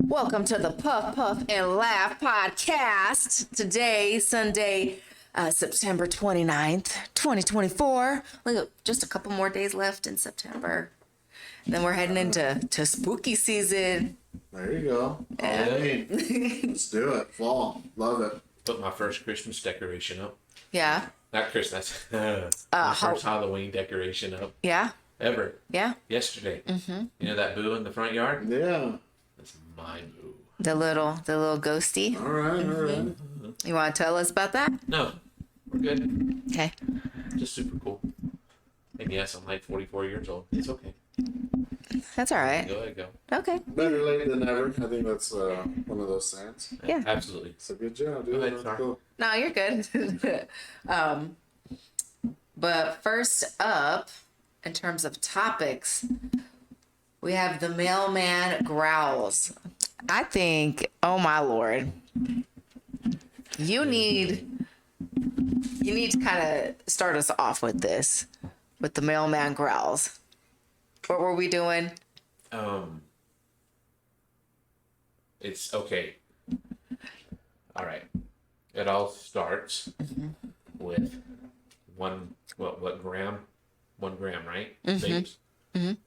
Welcome to the Puff Puff and Laugh podcast. Today, Sunday, September 29th, 2024. Look, just a couple more days left in September. Then we're heading into spooky season. There you go. Halloween. Let's do it. Fall. Love it. Put my first Christmas decoration up. Yeah. Not Christmas. My first Halloween decoration up Yeah. ever. Yeah. Yesterday. Mm-hmm. You know that boo in the front yard? Yeah. That's my boo. The little ghosty. All right. All right. You want to tell us about that? No, we're good. Okay. Just super cool. And yes, I'm like 44 years old. It's okay. That's all right. Go ahead, go. Okay. Better late than never. I think that's one of those sayings. Yeah. Absolutely. It's a good job, Go dude. ahead, That's sorry. cool. No, you're good. But first up, in terms of topics, we have the mailman growls. I think, oh my lord, you need to kind of start us off with this, with the mailman growls. What were we doing? It's okay. All right. It all starts with what gram? 1 gram, right? Babes.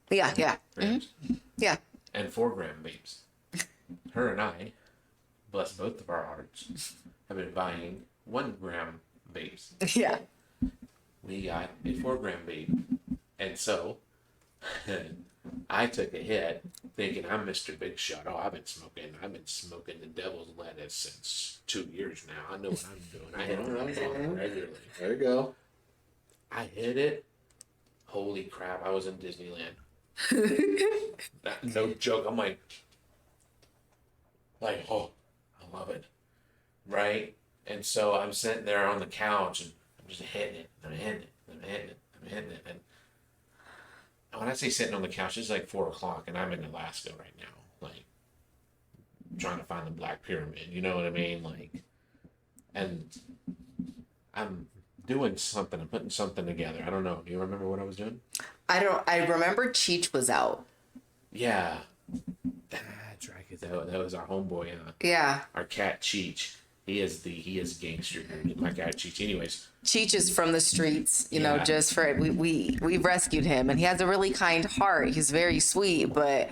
Yeah. Grams. Yeah. And 4 gram babes. Her and I, bless both of our hearts, have been buying 1 gram babes. Yeah. We got a 4 gram babe. And so I took a hit thinking I'm Mr. Big Shot. Oh, I've been smoking the devil's lettuce since 2 years now. I know what I'm doing. I hit it regularly. There you go. I hit it. Holy crap, I was in Disneyland. No joke. I'm like, oh, I love it. Right? And so I'm sitting there on the couch and I'm just hitting it. I'm hitting it. And when I say sitting on the couch, it's like 4 o'clock and I'm in Alaska right now. Like, trying to find the Black Pyramid. You know what I mean? Like, and I'm doing something. I'm putting something together. I don't know. Do you remember what I was doing? I remember Cheech was out. Yeah. That's right. 'Cause that was our homeboy, Yeah. our cat Cheech. He is gangster. My cat Cheech. Anyways. Cheech is from the streets, you know, Yeah. just for we've rescued him, and he has a really kind heart. He's very sweet, but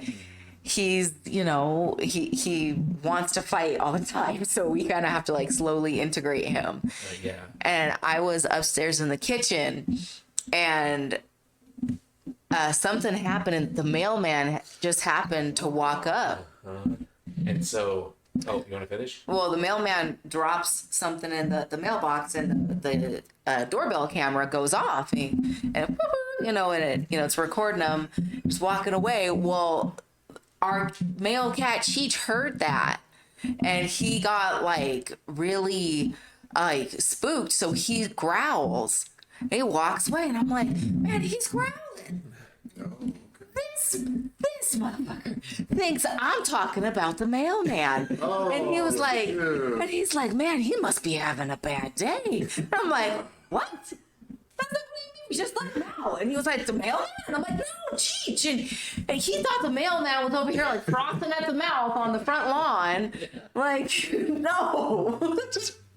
he's, you know, he wants to fight all the time, so we kind of have to like slowly integrate him. Yeah. And I was upstairs in the kitchen, and something happened, and the mailman just happened to walk up. And so, oh, you want to finish? Well, the mailman drops something in the mailbox, and the doorbell camera goes off, and you know, it's recording him just walking away. Well, our male cat Cheech heard that, and he got like really like spooked, so he growls. And he walks away, and I'm like, man, he's growling. This motherfucker thinks I'm talking about the mailman. Oh, and he was like, dude. and he's like, man, he must be having a bad day. And I'm like, what? That's what we do, just like now. And he was like, the mailman? And I'm like, no, Cheech. And he thought the mailman was over here like frothing at the mouth on the front lawn. Like, no.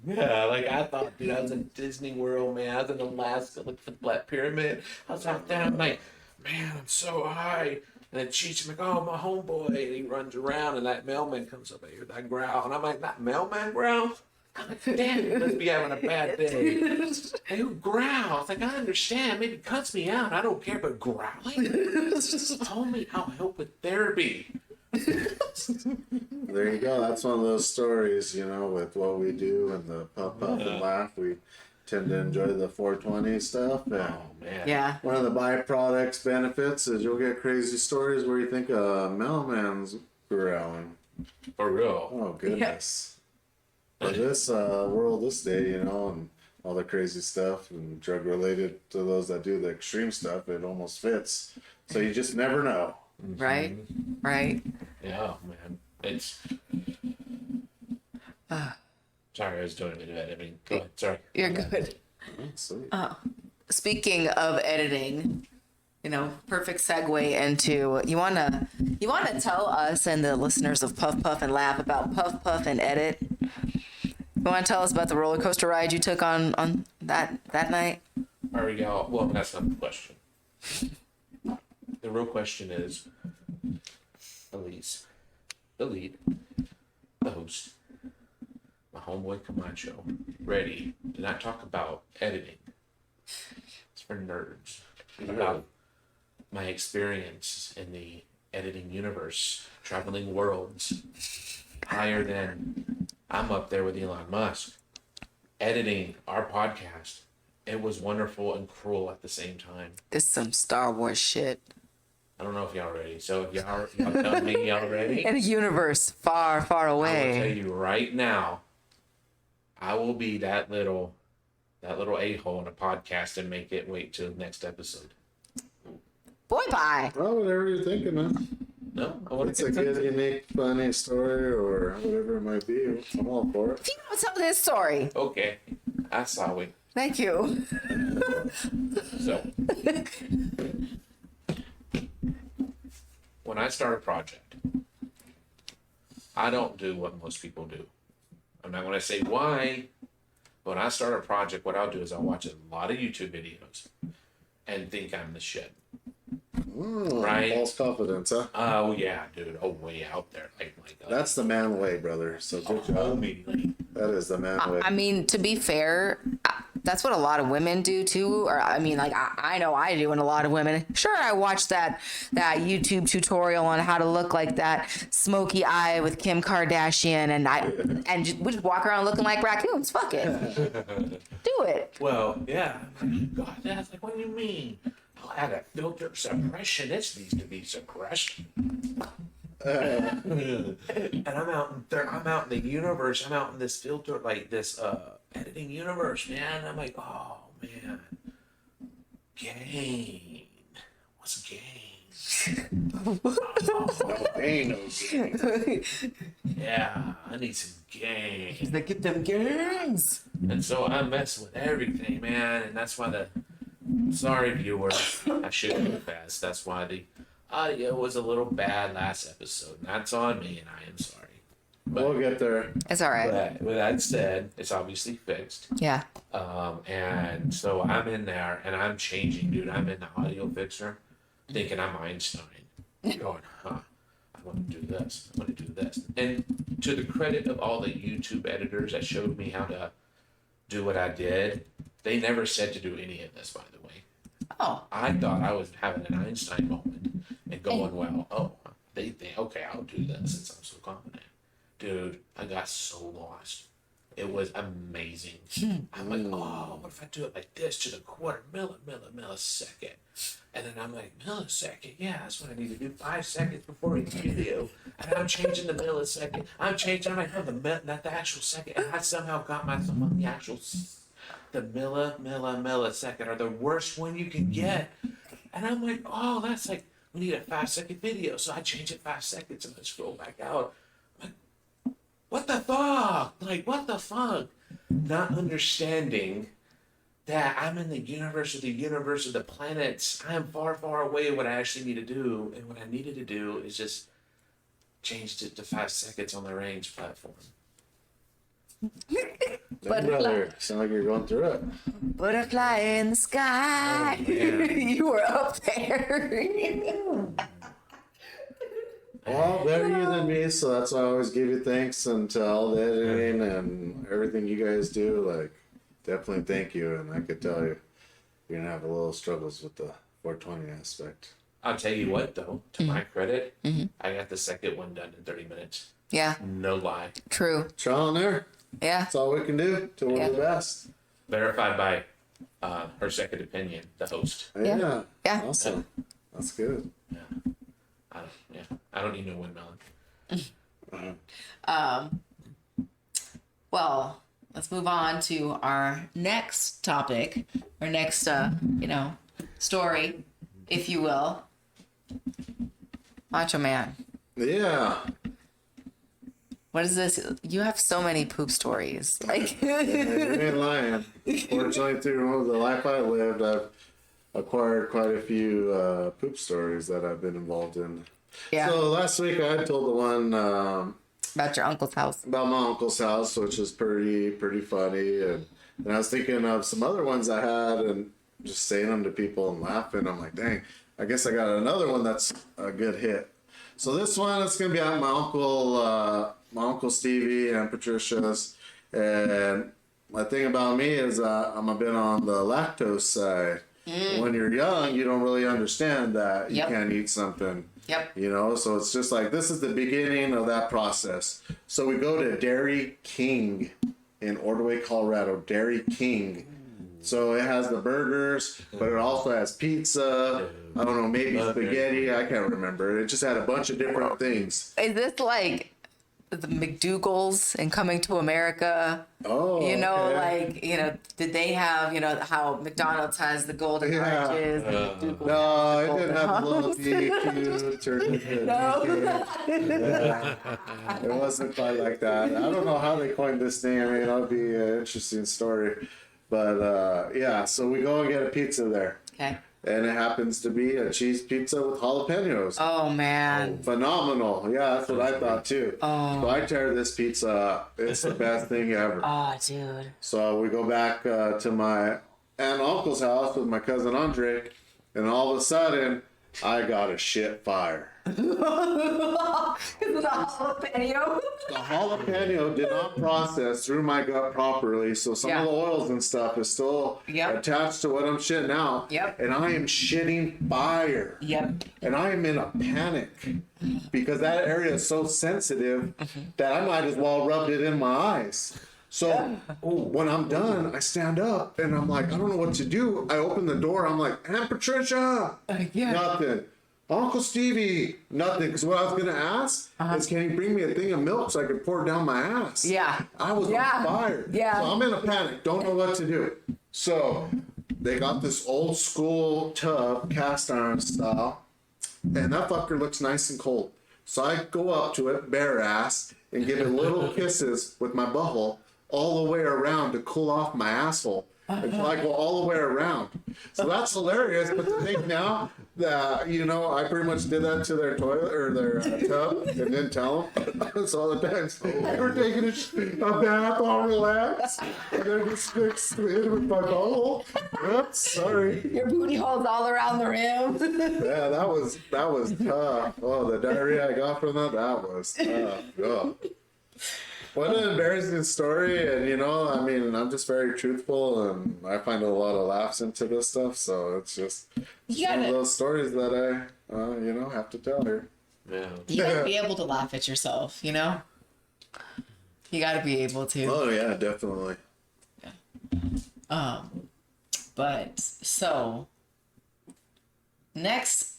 Yeah, like I thought, dude, I was in Disney World, man. I was in Alaska looking for the Black Pyramid. I was out there, I'm like, man, I'm so high. And then Cheech, I'm like, oh, my homeboy. And he runs around, and that mailman comes up here with that growl. And I'm like, that mailman growl? I'm like, damn, he must be having a bad day. And who growls? Like, I understand. Maybe cuts me out. I don't care, but growling? Homie, I'll help with therapy. There you go. That's one of those stories, you know, with what we do and the puff and laugh. We tend to enjoy the 420 stuff. And Oh, man. Yeah. one of the byproducts benefits is you'll get crazy stories where you think a mailman's growling. For real. Oh, goodness. For this world this day, you know, and all the crazy stuff and drug related to those that do the extreme stuff, it almost fits. So you just never know. Right? Right? Yeah, man. It's. Sorry, I was doing it. I mean, go ahead. Sorry. You're good. Sweet. Speaking of editing, perfect segue into you wanna tell us and the listeners of Puff Puff and Laugh about Puff Puff and Edit. You want to tell us about the roller coaster ride you took on that night? Are y'all? Well, that's not the question. The real question is, Elise, the lead, the host, my homeboy Camacho, ready to not talk about editing. It's for nerds. About my experience in the editing universe, traveling worlds, higher than I'm up there with Elon Musk, editing our podcast. It was wonderful and cruel at the same time. This is some Star Wars shit. I don't know if y'all ready. So if y'all tell me y'all ready, In a universe far, far I will tell away. you right now, I will be that little a-hole in a podcast and make it wait till next episode. Boy, bye. Well, whatever you're thinking, man. No, I want It's to a good, unique, funny story or whatever it might be. I'm all for it. If you don't tell this story. Okay, I saw it. Thank you. So, when I start a project, I don't do what most people do. I'm not going to say why, but when I start a project, what I'll do is I'll watch a lot of YouTube videos and think I'm the shit. Right. False confidence, huh? Oh yeah, dude. Oh, way out there. Like That's the man way, brother. So good job. immediately. That is the man way. I mean, to be fair, that's what a lot of women do too. Or I mean, like I know I do, and a lot of women. Sure, I watched that YouTube tutorial on how to look like that smoky eye with Kim Kardashian, we just walk around looking like raccoons. Fuck it, do it. Well, yeah. God, that's like, what do you mean? I had a filter suppression. This needs to be suppressed. And I'm out in there. I'm out in the universe. I'm out in this filter, like this editing universe, man. I'm like, oh man, gain. What's gain? No pain, no gain. Yeah, I need some gain. They get them gains. And so I mess with everything, man. And that's why sorry viewers, I shouldn't have fast. That's why the audio was a little bad last episode. And that's on me, and I am sorry. We'll get there. It's all right. But with that said, it's obviously fixed. Yeah. And so I'm in there, and I'm changing, dude. I'm in the audio fixer, thinking I'm Einstein. Going, I want to do this. I want to do this. And to the credit of all the YouTube editors that showed me how to do what I did, they never said to do any of this, by the way. Oh. I thought I was having an Einstein moment and going, well, oh, they think, okay, I'll do this since I'm so confident. Dude, I got so lost. It was amazing. I'm like, oh, what if I do it like this to the quarter millisecond? And then I'm like, millisecond? Yeah, that's what I need to do. 5 seconds before each video. And I'm changing the millisecond. I'm have not the actual second. And I somehow got myself on the actual the millisecond, or the worst one you can get. And I'm like, oh, that's like, we need a 5-second video. So I change it 5 seconds and I scroll back out. I'm like, what the fuck? Like, what the fuck? Not understanding that I'm in the universe of the planets. I am far, far away what I actually need to do. And what I needed to do is just change it to 5 seconds on the range platform. Hey, brother, sound like you're going through it. Butterfly in the sky. Oh, man. You were up there. Well, better you than me, so that's why I always give you thanks and to all the editing and everything you guys do. Like, definitely thank you, and I could tell you, you're gonna have a little struggles with the 420 aspect. I'll tell you what, though, to my credit, I got the second one done in 30 minutes. Yeah, No lie. true. Trial and error. Yeah. That's all we can do till we're Yeah. the best. Verified by her second opinion, the host. Yeah. Yeah. Awesome. That's good. I don't need no windmill. Well, let's move on to our next topic, our next, story, if you will. Macho Man. Yeah. What is this? You have so many poop stories. Like, You ain't lying. Fortunately, through the life I lived, I've acquired quite a few poop stories that I've been involved in. Yeah. So last week I told the one About your uncle's house. about my uncle's house, which is pretty funny, and I was thinking of some other ones I had and just saying them to people and laughing. I'm like, dang, I guess I got another one that's a good hit. So this one is gonna be at my uncle Stevie and Patricia's, and my thing about me is I'm a bit on the lactose side. When you're young, you don't really understand that you Yep. can't eat something. Yep. You know, so it's just like this is the beginning of that process. So we go to Dairy King in Ordway, Colorado. Dairy King. So it has the burgers, but it also has pizza. I don't know, maybe spaghetti. I can't remember. It just had a bunch of different things. Is this like the McDougal's in Coming to America? Oh, You know, okay. like, you know, did they have, you know, how McDonald's has the golden Yeah. arches? And McDougal No, has the it didn't have the little golden DQ turkey. No. Yeah. It wasn't quite like that. I don't know how they coined this thing. I mean, that'll be an interesting story. But yeah, so we go and get a pizza there. Okay. And it happens to be a cheese pizza with jalapenos. Oh, man. Phenomenal. Yeah, that's what I thought too. Oh. So I tear this pizza up. It's the best thing ever. Oh, dude. So we go back to my aunt and uncle's house with my cousin Andre, and all of a sudden, I got a shit fire. Is it a jalapeno? The jalapeno did not process through my gut properly, so some Yeah. of the oils and stuff is still Yep. attached to what I'm shitting out. Yep. And I am shitting fire. Yep. And I am in a panic because that area is so sensitive that I might as well rub it in my eyes. So when I'm done, I stand up and I'm like, I don't know what to do. I open the door. I'm like, Aunt Patricia, Yeah. nothing. Uncle Stevie, nothing. Because what I was gonna ask is, can he bring me a thing of milk so I could pour it down my ass? Yeah. I was Yeah. on fire. Yeah. So I'm in a panic. Don't know what to do. So they got this old school tub, cast iron style, and that fucker looks nice and cold. So I go up to it, bare ass, and give it little kisses with my butthole all the way around to cool off my asshole. Until I go all the way around. So that's hilarious. But to think now that, you know, I pretty much did that to their toilet or their tub and didn't tell them. So all the times they were taking a bath all relaxed. And then just mixed in with my butthole. Oops, sorry. Your booty hole's all around the rim. Yeah, that was tough. Oh, the diarrhea I got from that was tough. Oh. What an embarrassing story, and you know, I mean, I'm just very truthful, and I find a lot of laughs into this stuff, so it's just You one of gotta, those stories that I, you know, have to tell her. Yeah. you gotta be able to laugh at yourself, you know? You gotta be able to. Oh yeah, definitely. But so next,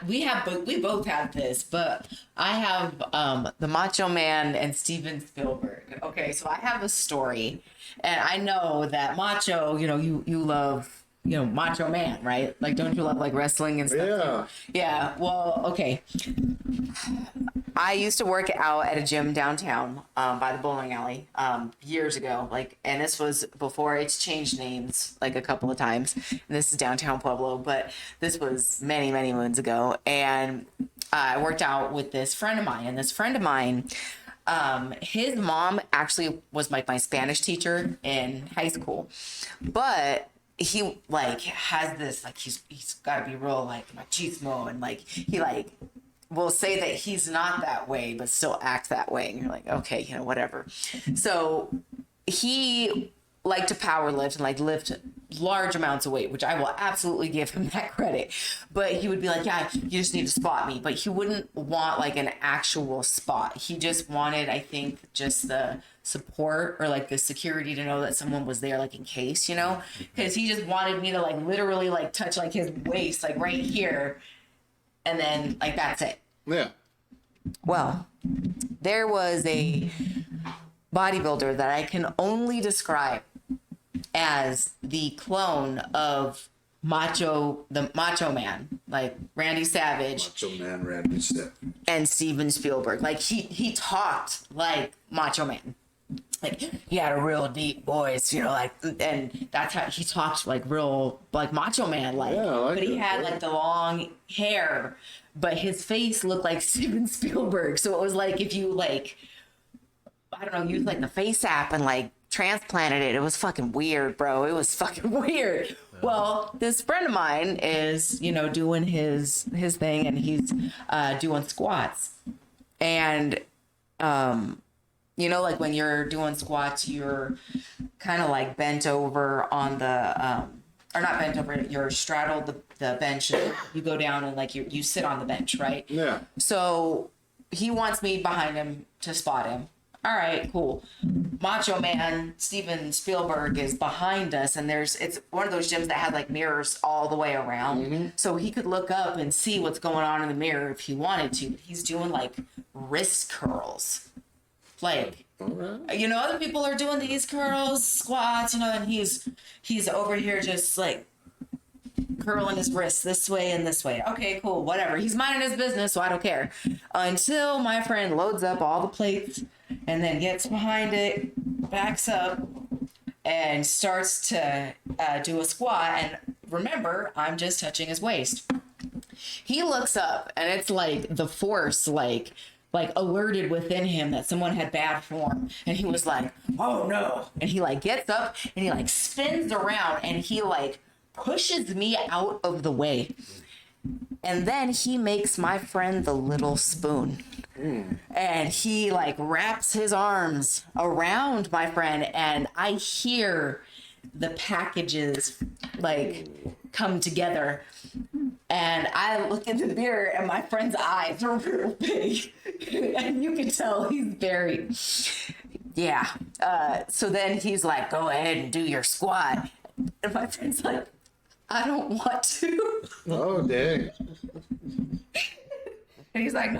we both have this, but I have The Macho Man and Steven Spielberg. okay, so I have a story, and I know that Macho, you know, you love, you know, Macho Man, right? Like, don't you love like wrestling and stuff? Yeah. Yeah. Well, okay. I used to work out at a gym downtown by the bowling alley years ago. And this was before it's changed names like a couple of times. And this is downtown Pueblo, but this was many, many moons ago. And I worked out with this friend of mine, and this friend of mine, his mom actually was like my Spanish teacher in high school, but he like has this like he's got to be real like machismo, and like he like will say that he's not that way but still act that way, and you're like, okay, you know, whatever. So he liked to power lift and like lift large amounts of weight, which I will absolutely give him that credit. But he would be like, yeah, you just need to spot me. But he wouldn't want like an actual spot. He just wanted, I think, just the support or like the security to know that someone was there, like in case, you know, because he just wanted me to like literally like touch like his waist, like right here. And then like, that's it. Yeah. Well, there was a bodybuilder that I can only describe as the clone of the Macho Man, like Randy Savage Macho Man Randy Savage. and Steven Spielberg. Like he talked like Macho Man. like he had a real deep voice, you know, like, and that's how he talked, like real, like Macho Man, like, Yeah, I like but he it, had yeah. like the long hair, but his face looked like Steven Spielberg. So it was like if you like, I don't know, used like the Face app and like transplanted it. It was fucking weird, bro. It was fucking weird. Well, this friend of mine is, you know, doing his thing, and he's doing squats, and you know, like when you're doing squats, you're kind of like bent over on the, or not bent over, you're straddled the bench. And you go down and like you sit on the bench, right? Yeah. So he wants me behind him to spot him. All right, cool. Macho Man Steven Spielberg is behind us, and it's one of those gyms that had like mirrors all the way around, so he could look up and see what's going on in the mirror if he wanted to. He's doing like wrist curls, like, All right. you know, other people are doing these curls, squats, you know, and he's over here just like curling his wrists this way and this way. Okay, cool, whatever. He's minding his business, so I don't care. Until my friend loads up all the plates and then gets behind it, backs up, and starts to do a squat. And remember, I'm just touching his waist. He looks up, and it's like the force, like alerted within him that someone had bad form, and he was like, oh no, and he like gets up and he like spins around and he like pushes me out of the way, and then he makes my friend the little spoon, and he like wraps his arms around my friend, and I hear the packages like come together. And I look in the mirror, and my friend's eyes are real big. And you can tell he's very, yeah. So then he's like, go ahead and do your squat. And my friend's like, I don't want to. Oh, dang. And he's like,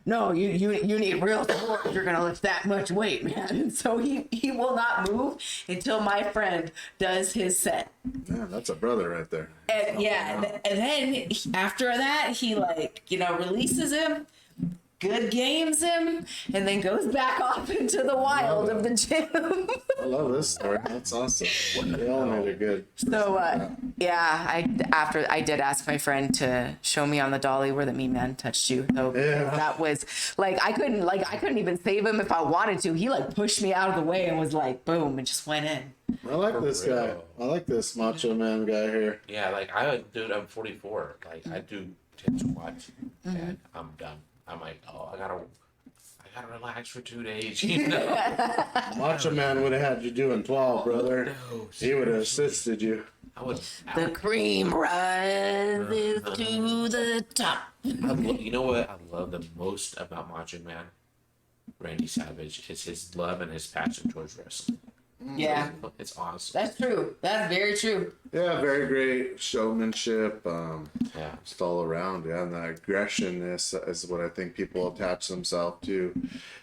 no, you need real support if you're going to lift that much weight, man. And so he will not move until my friend does his set. Man, that's a brother right there. And yeah, and then after that, he like, you know, releases him, good games him, and then goes back off into the wild of the gym. I love this story. That's awesome. They all made it good. So Yeah, I did ask my friend to show me on the dolly where the mean man touched you. So Yeah. that was like I couldn't even save him if I wanted to. He like pushed me out of the way and was like boom and just went in. I like this guy. real. I like this Macho Man guy here. Yeah, like dude, I'm 44. Like I do 10 squats, and I'm done. I'm like, oh, I gotta relax for 2 days. You know, Macho Man would have had you doing 12, brother. no, He would have assisted you. I would. The cream rises to the top. You know what I love the most about Macho Man, Randy Savage, is his love and his passion towards wrestling. yeah, It's awesome. that's true. That's very true. Yeah, very great showmanship. Yeah. Just all around. Yeah, and the aggression is what I think people attach themselves to,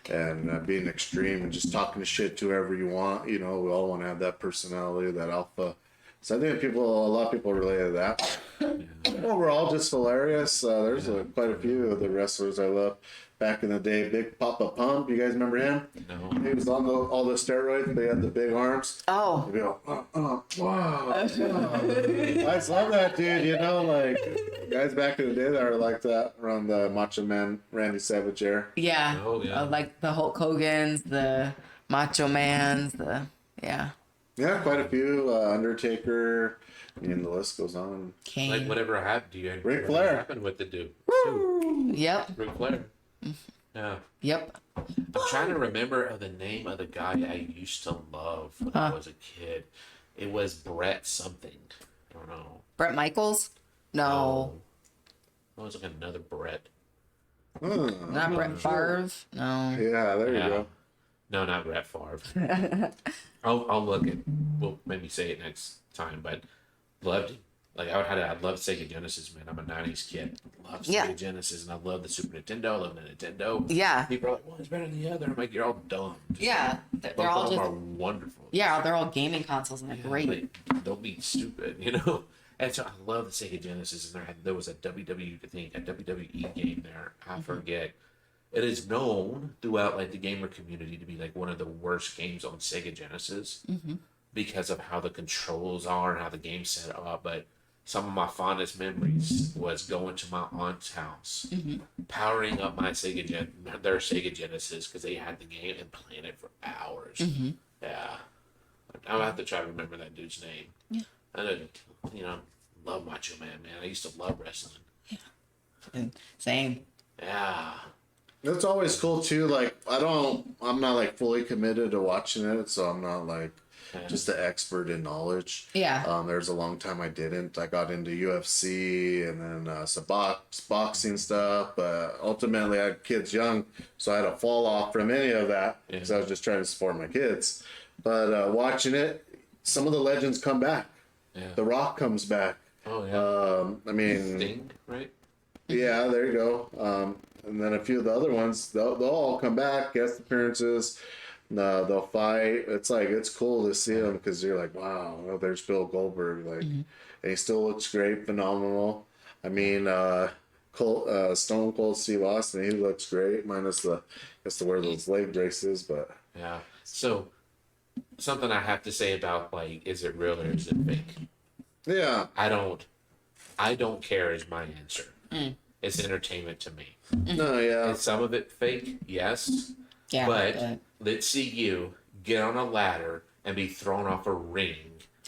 and being extreme and just talking to shit to whoever you want. You know, we all want to have that personality, that alpha. So I think a lot of people relate to that. Well, we're all just hilarious. There's quite a few of the wrestlers I love. Back in the day, Big Papa Pump. You guys remember him? No. He was on all the steroids. They had the big arms. Oh, You go, wow. I just love that dude. You know, like guys back in the day that are like that around the Macho Man Randy Savage era. yeah. Oh, yeah. Like the Hulk Hogan's, the Macho Man's, yeah. Yeah, quite a few. Undertaker. I mean, the list goes on. Kane. Like whatever happened to you? Ric whatever Flair. happened with the dude? Yep. Ric Flair. Yeah. Yep. I'm trying to remember of the name of the guy I used to love when I was a kid. It was Brett something. I don't know. Brett Michaels? No. It was like another Brett. Not Brett Favre? No. Yeah, there you Yeah. go. No, not Brett Favre. I'll look at. We'll maybe say it next time, but loved him. Like I'd love Sega Genesis, man. I'm a '90s kid. Love Sega Yeah. Genesis, and I love the Super Nintendo. I love the Nintendo. Yeah. People are like, "One's better than the other." I'm like, "You're all dumb." Yeah. They're Both all of them just, are wonderful. yeah, they're all gaming consoles and they're great. Like, don't be stupid, you know. And so I love the Sega Genesis, and there was a WWE game there. I forget. it is known throughout like the gamer community to be like one of the worst games on Sega Genesis because of how the controls are and how the game's set up. But some of my fondest memories was going to my aunt's house, powering up my their Sega Genesis because they had the game and playing it for hours. Yeah, I'll have to try to remember that dude's name. Yeah. I didn't, love Macho Man. I used to love wrestling. Same. Yeah. It's always cool too. Like I'm not like fully committed to watching it, so I'm not like just an expert in knowledge. Yeah. There's a long time I didn't. I got into UFC and then some boxing stuff, but ultimately I had kids young, so I had to fall off from any of that because I was just trying to support my kids. But watching it, some of the legends come back. Yeah. The Rock comes back. Oh yeah. I mean, Sting, right? yeah, there you go. And then a few of the other ones, they'll all come back, guest appearances. They'll fight. It's cool to see them because you're like, wow, well, there's Bill Goldberg, and he still looks great, phenomenal. I mean, Stone Cold Steve Austin, he looks great, minus the to wear those leg braces, but Yeah. So something I have to say about like, is it real or is it fake? yeah, I don't care is my answer. It's entertainment to me. no, yeah, Is some of it fake? Yes. Yeah. But let's see you get on a ladder and be thrown off a ring.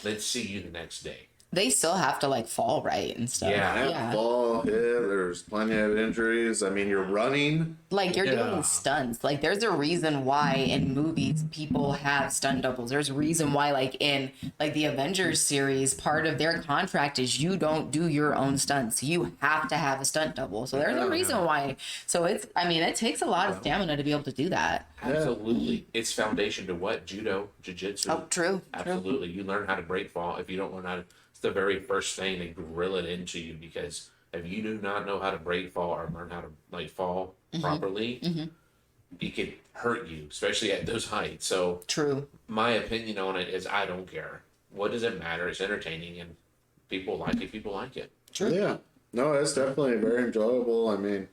Let's see you the next day. they still have to like fall right and stuff. Yeah. ball hit. There's plenty of injuries. I mean, you're running. Like you're Yeah. doing stunts. Like there's a reason why in movies people have stunt doubles. There's a reason why like in like the Avengers series, part of their contract is you don't do your own stunts. You have to have a stunt double. So there's a reason why. So it takes a lot of stamina to be able to do that. Absolutely. It's foundation to what? Judo, jiu-jitsu. Oh, true. Absolutely. You learn how to break fall. If you don't learn how to, it's the very first thing they grill it into you, because if you do not know how to break fall or learn how to like fall properly, it could hurt you, especially at those heights. So True. my opinion on it is I don't care. What does it matter? It's entertaining and people like it. People like it. True. Yeah. No, it's definitely very enjoyable. I mean,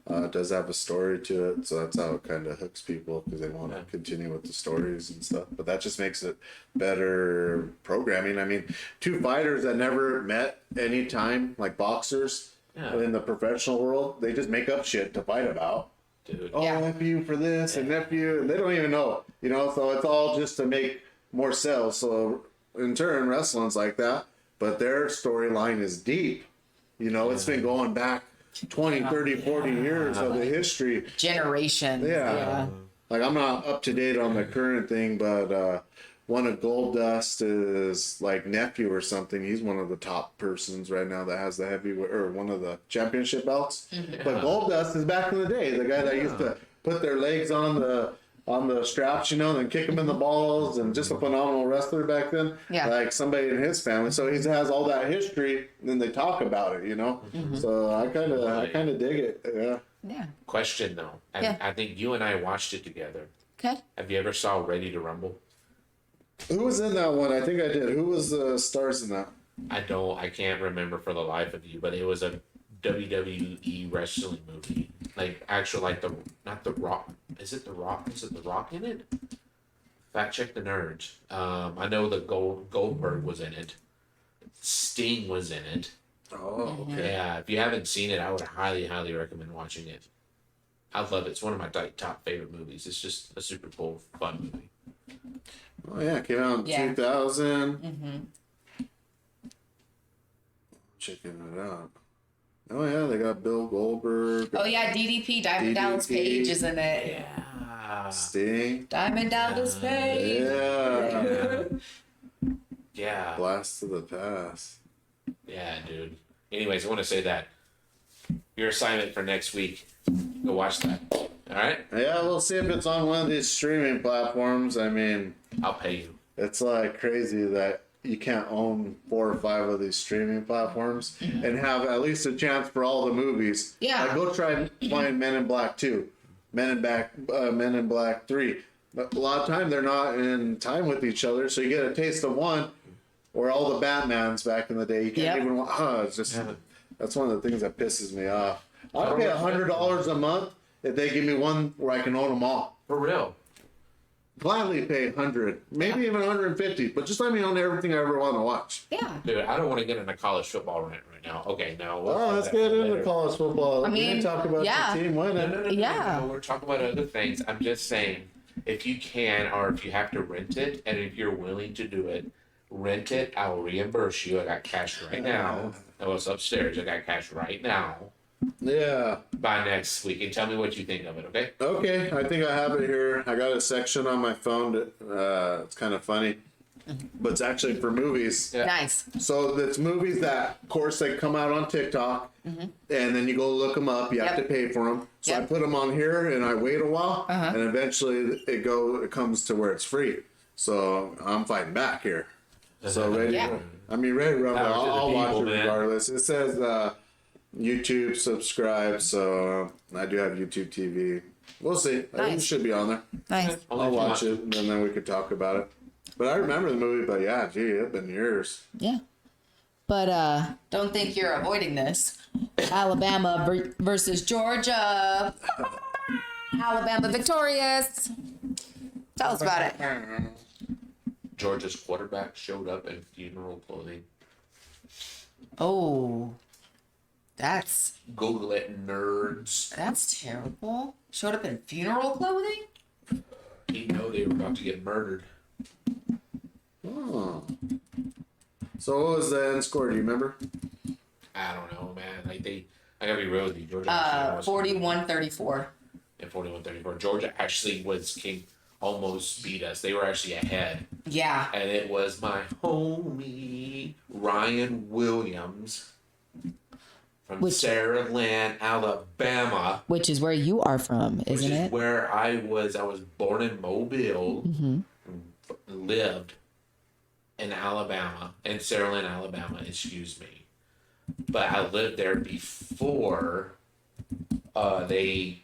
it does have a story to it, so that's how it kind of hooks people because they want to continue with the stories and stuff. But that just makes it better programming. I mean, two fighters that never met any time, like boxers in the professional world, they just make up shit to fight about. Dude. Oh, Yeah. nephew for this and nephew, and they don't even know, so it's all just to make more sales. So in turn, wrestling's like that, but their storyline is deep. It's been going back 20, 30, 40 years of the history. Generations. Yeah. Like, I'm not up to date on the current thing, but one of Goldust is like nephew or something. He's one of the top persons right now that has the heavyweight or one of the championship belts. But Goldust is back in the day, the guy that used to put their legs on the straps, and then kick them in the balls, and just a phenomenal wrestler back then. Yeah. Like somebody in his family. So he has all that history, and then they talk about it, So I kind of dig it. Yeah. Yeah. Question though. Yeah. I think you and I watched it together. Okay. Have you ever saw Ready to Rumble? Who was in that one? I think I did. Who was the stars in that? I can't remember for the life of you, but it was a WWE wrestling movie. Like actual, like not the Rock. Is it the Rock? Is it the Rock in it? Fact check the nerds. I know the Goldberg was in it. Sting was in it. Oh, okay. Yeah, if you haven't seen it, I would highly, highly recommend watching it. I love it. It's one of my top favorite movies. It's just a super cool, fun movie. Oh yeah, it came out in 2000. Checking it out. Oh yeah, they got Bill Goldberg. Oh yeah, DDP, Diamond Dallas Page is in it. Yeah. Sting. Diamond Dallas Page. Yeah. Yeah. Blast to the past. Yeah, dude. Anyways, I want to say that your assignment for next week, go watch that. All right? Yeah, we'll see if it's on one of these streaming platforms. I mean, I'll pay you. it's like crazy that you can't own 4 or 5 of these streaming platforms and have at least a chance for all the movies. Yeah. Like, go try playing Men in Black 2, Men in Black 3. But a lot of time they're not in time with each other, so you get a taste of one. Or all the Batmans back in the day, you can't even. It's just that's one of the things that pisses me off. I pay $100 a month, if they give me one where I can own them all. For real. Gladly pay 100, maybe even 150, but just let me own everything I ever want to watch. Yeah. Dude, I don't want to get into college football right now. Okay, no. Let's get into college football. I We mean, can talk about yeah. the team winning. No, Yeah. we're talking about other things. I'm just saying, if you can, or if you have to rent it, and if you're willing to do it, rent it. I will reimburse you. I got cash right now. I was upstairs. I got cash right now. Yeah. By next week, and tell me what you think of it. Okay? Okay, I think I have it here. I got a section on my phone that it's kind of funny, but it's actually for movies. Yeah. Nice. So it's movies that, of course, they come out on TikTok, and then you go look them up. You have Yep. to pay for them. So I Yep. put them on here, and I wait a while, and eventually it comes to where it's free. So I'm fighting back here. So ready? Yeah. Ready to rumble. Power to the I'll watch people, it man. regardless. It says YouTube subscribe, so I do have YouTube TV. We'll see. I think it Nice. should be on there. Nice. Only I'll if you watch want. it, and then we could talk about it. But I remember the movie, but yeah, gee, it's been years. Yeah. But Don't think you're avoiding this. Alabama versus Georgia. Alabama victorious. Tell us about it. Georgia's quarterback showed up in funeral clothing. Oh, that's Google it, nerds. terrible. Showed up in funeral clothing. You know they were about to get murdered. Oh. So what was the end score? Do you remember? I don't know, man. I gotta be real with you. Georgia. 41-34. And 41-34. Georgia actually almost beat us. They were actually ahead. Yeah. And it was my homie, Ryan Williams, from Saraland, Alabama. Which is where you are from, Which isn't is it? where I was. I was born in Mobile, and lived in Alabama, in Saraland, Alabama, excuse me. But I lived there before they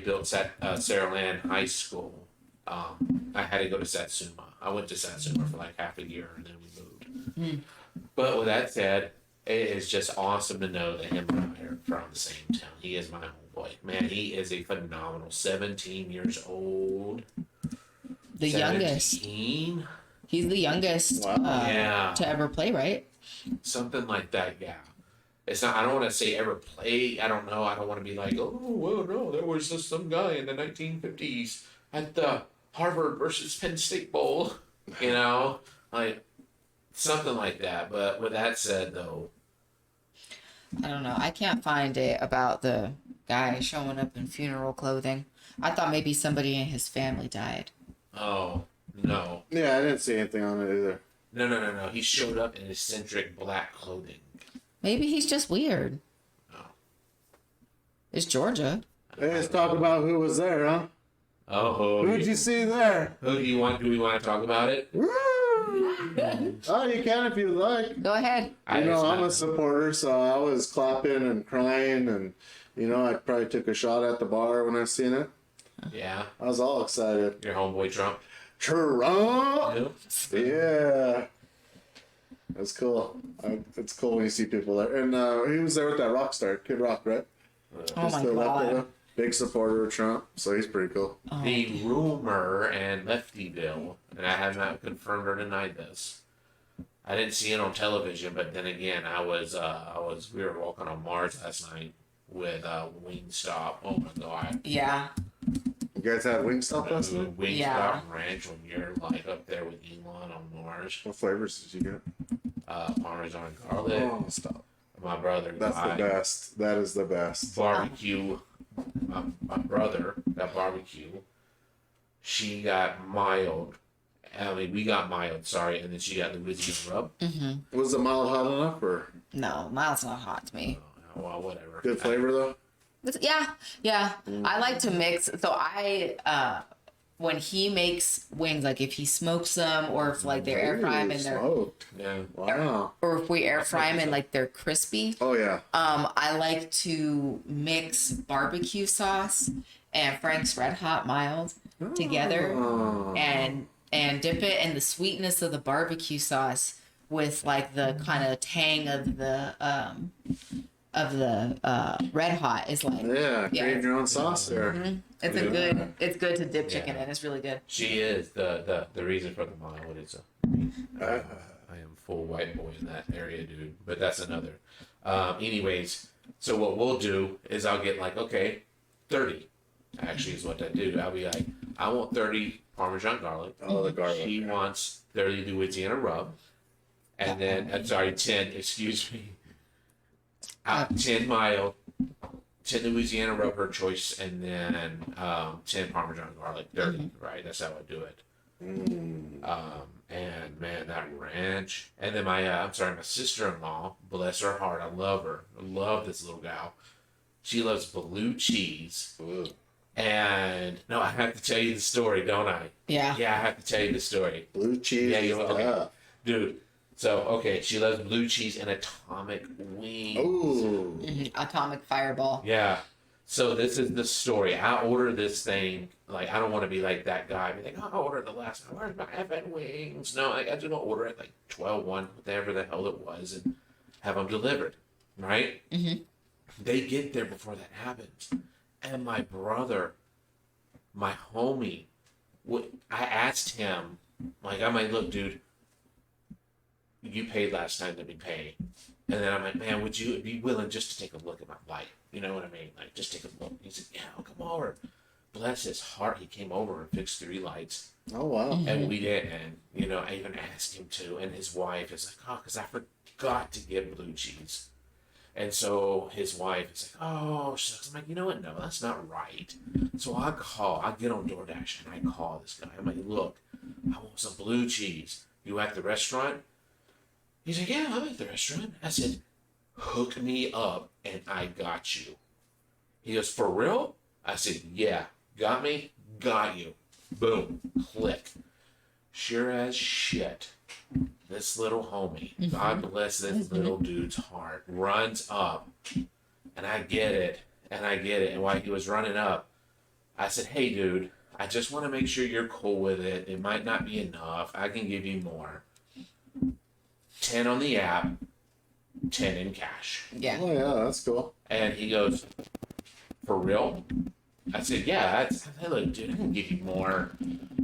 built Saraland High School. I had to go to Satsuma. I went to Satsuma for like half a year, and then we moved. But with that said, it is just awesome to know that him and I are from the same town. He is my homeboy. Man, he is a phenomenal 17 years old. The youngest. 17? He's the youngest Wow. Yeah. to ever play, right? Something like that, yeah. It's not, I don't want to say ever play. I don't know. I don't want to be like, oh, well, no, there was just some guy in the 1950s at the Harvard versus Penn State Bowl, you know? Like, something like that. But with that said, though, I don't know. I can't find it about the guy showing up in funeral clothing. I thought maybe somebody in his family died. oh, no. Yeah, I didn't see anything on it either. No. He showed up in eccentric black clothing. Maybe he's just weird. Oh. It's Georgia. Hey, let's talk about who was there, huh? Oh, Who'd you see there? who do you want? Do we want to talk about it? Woo! Oh, you can if you like. Go ahead. You know, it's I'm a not- supporter, so I was clapping and crying, and I probably took a shot at the bar when I seen it. Yeah, I was all excited. your homeboy Trump. Trump! Yeah. Yeah. That's cool. It's cool when you see people there. And he was there with that rock star, Kid Rock, right? Oh He's my still out there, god. though. Big supporter of Trump, so he's pretty cool. The rumor and Leftyville, and I have not confirmed or denied this. I didn't see it on television, but then again, we were walking on Mars last night with Wingstop. Oh my god. Yeah. You guys had Wingstop last night? Wingstop Yeah. Ranch when you're like up there with Elon on Mars. What flavors did you get? Parmesan garlic. Oh, stop. My brother That's the got best. That is the best. barbecue. My brother got barbecue. She got mild. I mean, we got mild, sorry, and then she got Louisiana rub. Was the mild hot enough or No, mile's not hot to me. Oh, well, whatever. good flavor though? Yeah. I like to mix. So when he makes wings, like if he smokes them, or if like they're air fry them and they're, smoked. Yeah. Wow. or if we air fry them and like they're crispy. Oh yeah. I like to mix barbecue sauce and Frank's Red Hot Mild together Oh. and dip it in the sweetness of the barbecue sauce with like the kind of tang of the Red Hot is like, Yeah, Yeah. create your own sauce there. it's it's good to dip chicken in. It's really good. She is the reason for the mile. It is I am full white boy in that area, dude. But that's another. Anyways, so what we'll do is I'll get like, okay, 30 actually is what I do. I'll be like, I want 30 Parmesan garlic. Oh, the garlic. She wants 30 Louisiana rub. And then, I'm sorry, 10, excuse me. 10 mild, 10 Louisiana rub, her choice, and then 10 Parmesan garlic, 30, right? That's how I do it. And man, that ranch. And then my sister-in-law, bless her heart, I love her. I love this little gal. She loves blue cheese. Ooh. And no, I have to tell you the story, don't I? Yeah. Yeah, I have to tell you the story. Blue cheese. Yeah, you okay. stuff. Dude. So, okay, she loves blue cheese and atomic wings. Ooh. Atomic Fireball. Yeah. So this is the story. I order this thing, like, I don't want to be like that guy. Be like, oh, I ordered the last one. Where's my effing wings? No, I just don't order it like 12-1, whatever the hell it was, and have them delivered, right? They get there before that happens. And my brother, my homie, I asked him, like, I'm like, look, dude, you paid last time, let me pay. And then I'm like, man, would you be willing just to take a look at my light? You know what I mean? Like, just take a look. He said, yeah, I'll come over. Bless his heart, he came over and fixed 3 lights. Oh, wow. And we did, and, you know, I even asked him to. And his wife is like, oh, because I forgot to get blue cheese. And so his wife is like, oh, shucks. I'm like, you know what? No, that's not right. So I get on DoorDash and I call this guy. I'm like, look, I want some blue cheese. You at the restaurant? He's like, yeah, I'm at the restaurant. I said, hook me up and I got you. He goes, for real? I said, yeah. Got me? Got you. Boom. Click. Sure as shit. This little homie, God bless this little dude's heart, runs up, and I get it. And while he was running up, I said, hey, dude, I just want to make sure you're cool with it. It might not be enough. I can give you more. 10 on the app, 10 in cash. Yeah. Oh, yeah, that's cool. And he goes, for real? I said, yeah. I said, look, dude, I can give you more.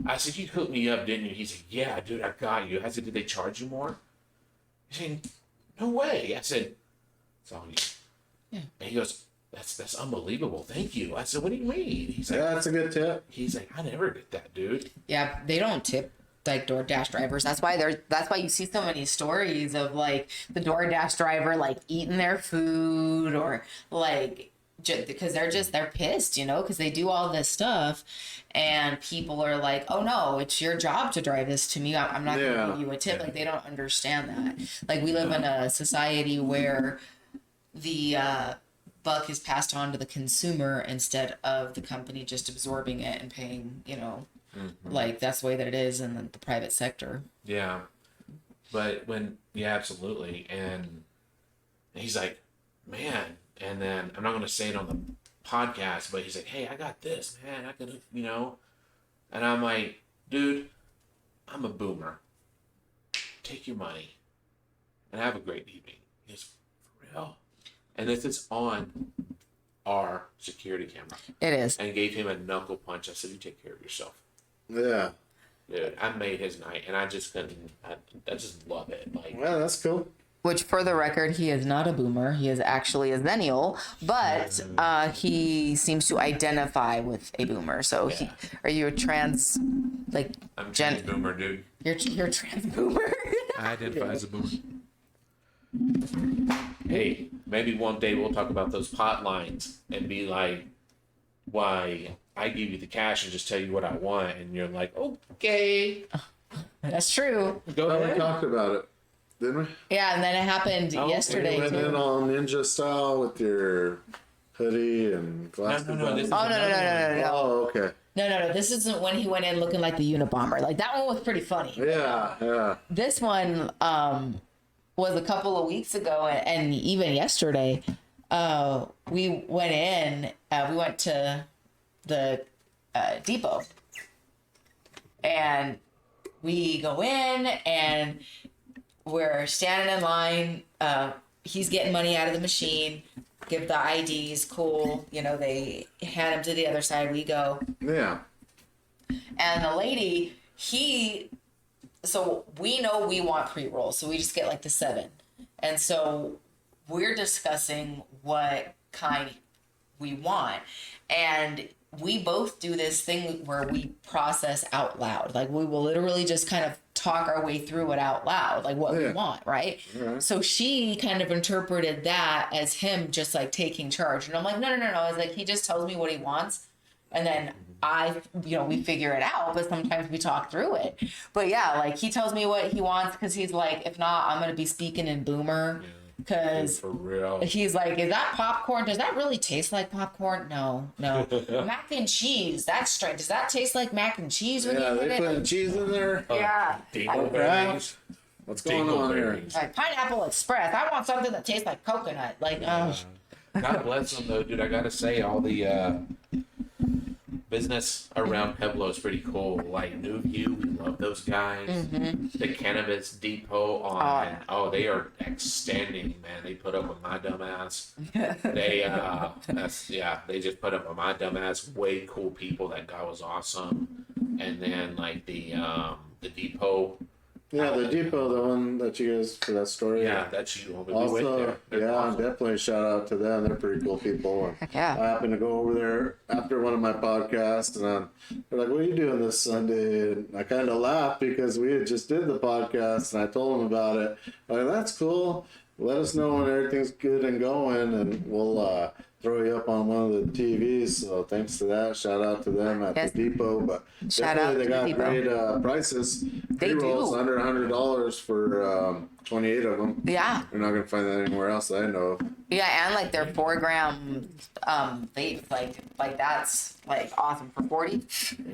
I said, you hooked me up, didn't you? He said, yeah, dude, I got you. I said, did they charge you more? He said, no way. I said, it's all you. Yeah. And he goes, that's unbelievable. Thank you. I said, what do you mean? He's like, Yeah, that's a good tip. he's like, I never get that, dude. Yeah, they don't tip like DoorDash drivers. That's why you see so many stories of like the DoorDash driver like eating their food or like because they're pissed, you know, because they do all this stuff and people are like, oh no, it's your job to drive this to me. I'm not Yeah. gonna give you a tip. Like they don't understand that. Like we live in a society where the buck is passed on to the consumer instead of the company just absorbing it and paying, you know, like that's the way that it is in the private sector. Yeah. But yeah, absolutely. And he's like, man. And then I'm not going to say it on the podcast, but he's like, hey, I got this, man. I could, you know. And I'm like, dude, I'm a boomer. Take your money and have a great evening. He goes, for real? And this is on our security camera. It is. And gave him a knuckle punch. I said, you take care of yourself. Yeah. Dude, I made his night, and I just couldn't. I just love it. Like, Well, that's cool. Which, for the record, he is not a boomer. He is actually a Zennial, but he seems to identify with a boomer. So, are you a trans, like, I'm trans boomer, dude. You're trans boomer? I identify as a boomer. Hey, maybe one day we'll talk about those pot lines and be like, why I give you the cash and just tell you what I want, and you're like, okay, That's true. go Oh, we ahead. talked about it, didn't we? Yeah, and then it happened Oh, yesterday. You went in Too. all ninja style with your hoodie and glasses. No, this is Oh, no. Oh, okay. No. This isn't when he went in looking like the Unabomber. Like, that one was pretty funny. Yeah. This one was a couple of weeks ago, and even yesterday, we went in. We went to the depot, and we go in, and we're standing in line he's getting money out of the machine. Give the IDs, cool. You know, they hand him to the other side. We go. Yeah. And the lady, so we know we want pre-roll, so we just get like the 7. And so we're discussing what kind we want. And we both do this thing where we process out loud. Like we will literally just kind of talk our way through it out loud, like what we want, right? So she kind of interpreted that as him just like taking charge. And I'm like, no. I was like, he just tells me what he wants. And then we figure it out, but sometimes we talk through it. But yeah, like he tells me what he wants because he's like, if not, I'm going to be speaking in boomer. Because For real. he's like, is that popcorn? Does that really taste like popcorn? No. Mac and cheese. That's straight. Does that taste like mac and cheese when Yeah, you eat they it? put cheese in there. Yeah. Dingleberries. What's going on here? Dingleberries. Like Pineapple Express. I want something that tastes like coconut. Like, oh. God bless them though, dude. I gotta say, all the business around Pueblo is pretty cool. Like New View, we love those guys. The Cannabis Depot they are extending, man. They put up with my dumbass. They just put up with my dumbass. Way cool people. That guy was awesome. And then like the depot. Yeah, the depot, the one that you guys for that story. Yeah, that's you. We went Also, there. They're awesome. definitely shout out to them. They're pretty cool people. And Heck yeah. I happened to go over there after one of my podcasts, and they're like, "What are you doing this Sunday?" And I kind of laughed because we had just did the podcast, and I told them about it. Like, that's cool. Let us know when everything's good and going, and we'll throw you up on one of the TVs. So thanks to that. Shout out to them at Yes. the depot. But Shout out definitely to the they got depot. great prices. They Pre-rolls do. under $100 for 28 of them. Yeah. You're not gonna find that anywhere else that I know of. Yeah, and like their 4-gram vape, like that's like awesome for 40.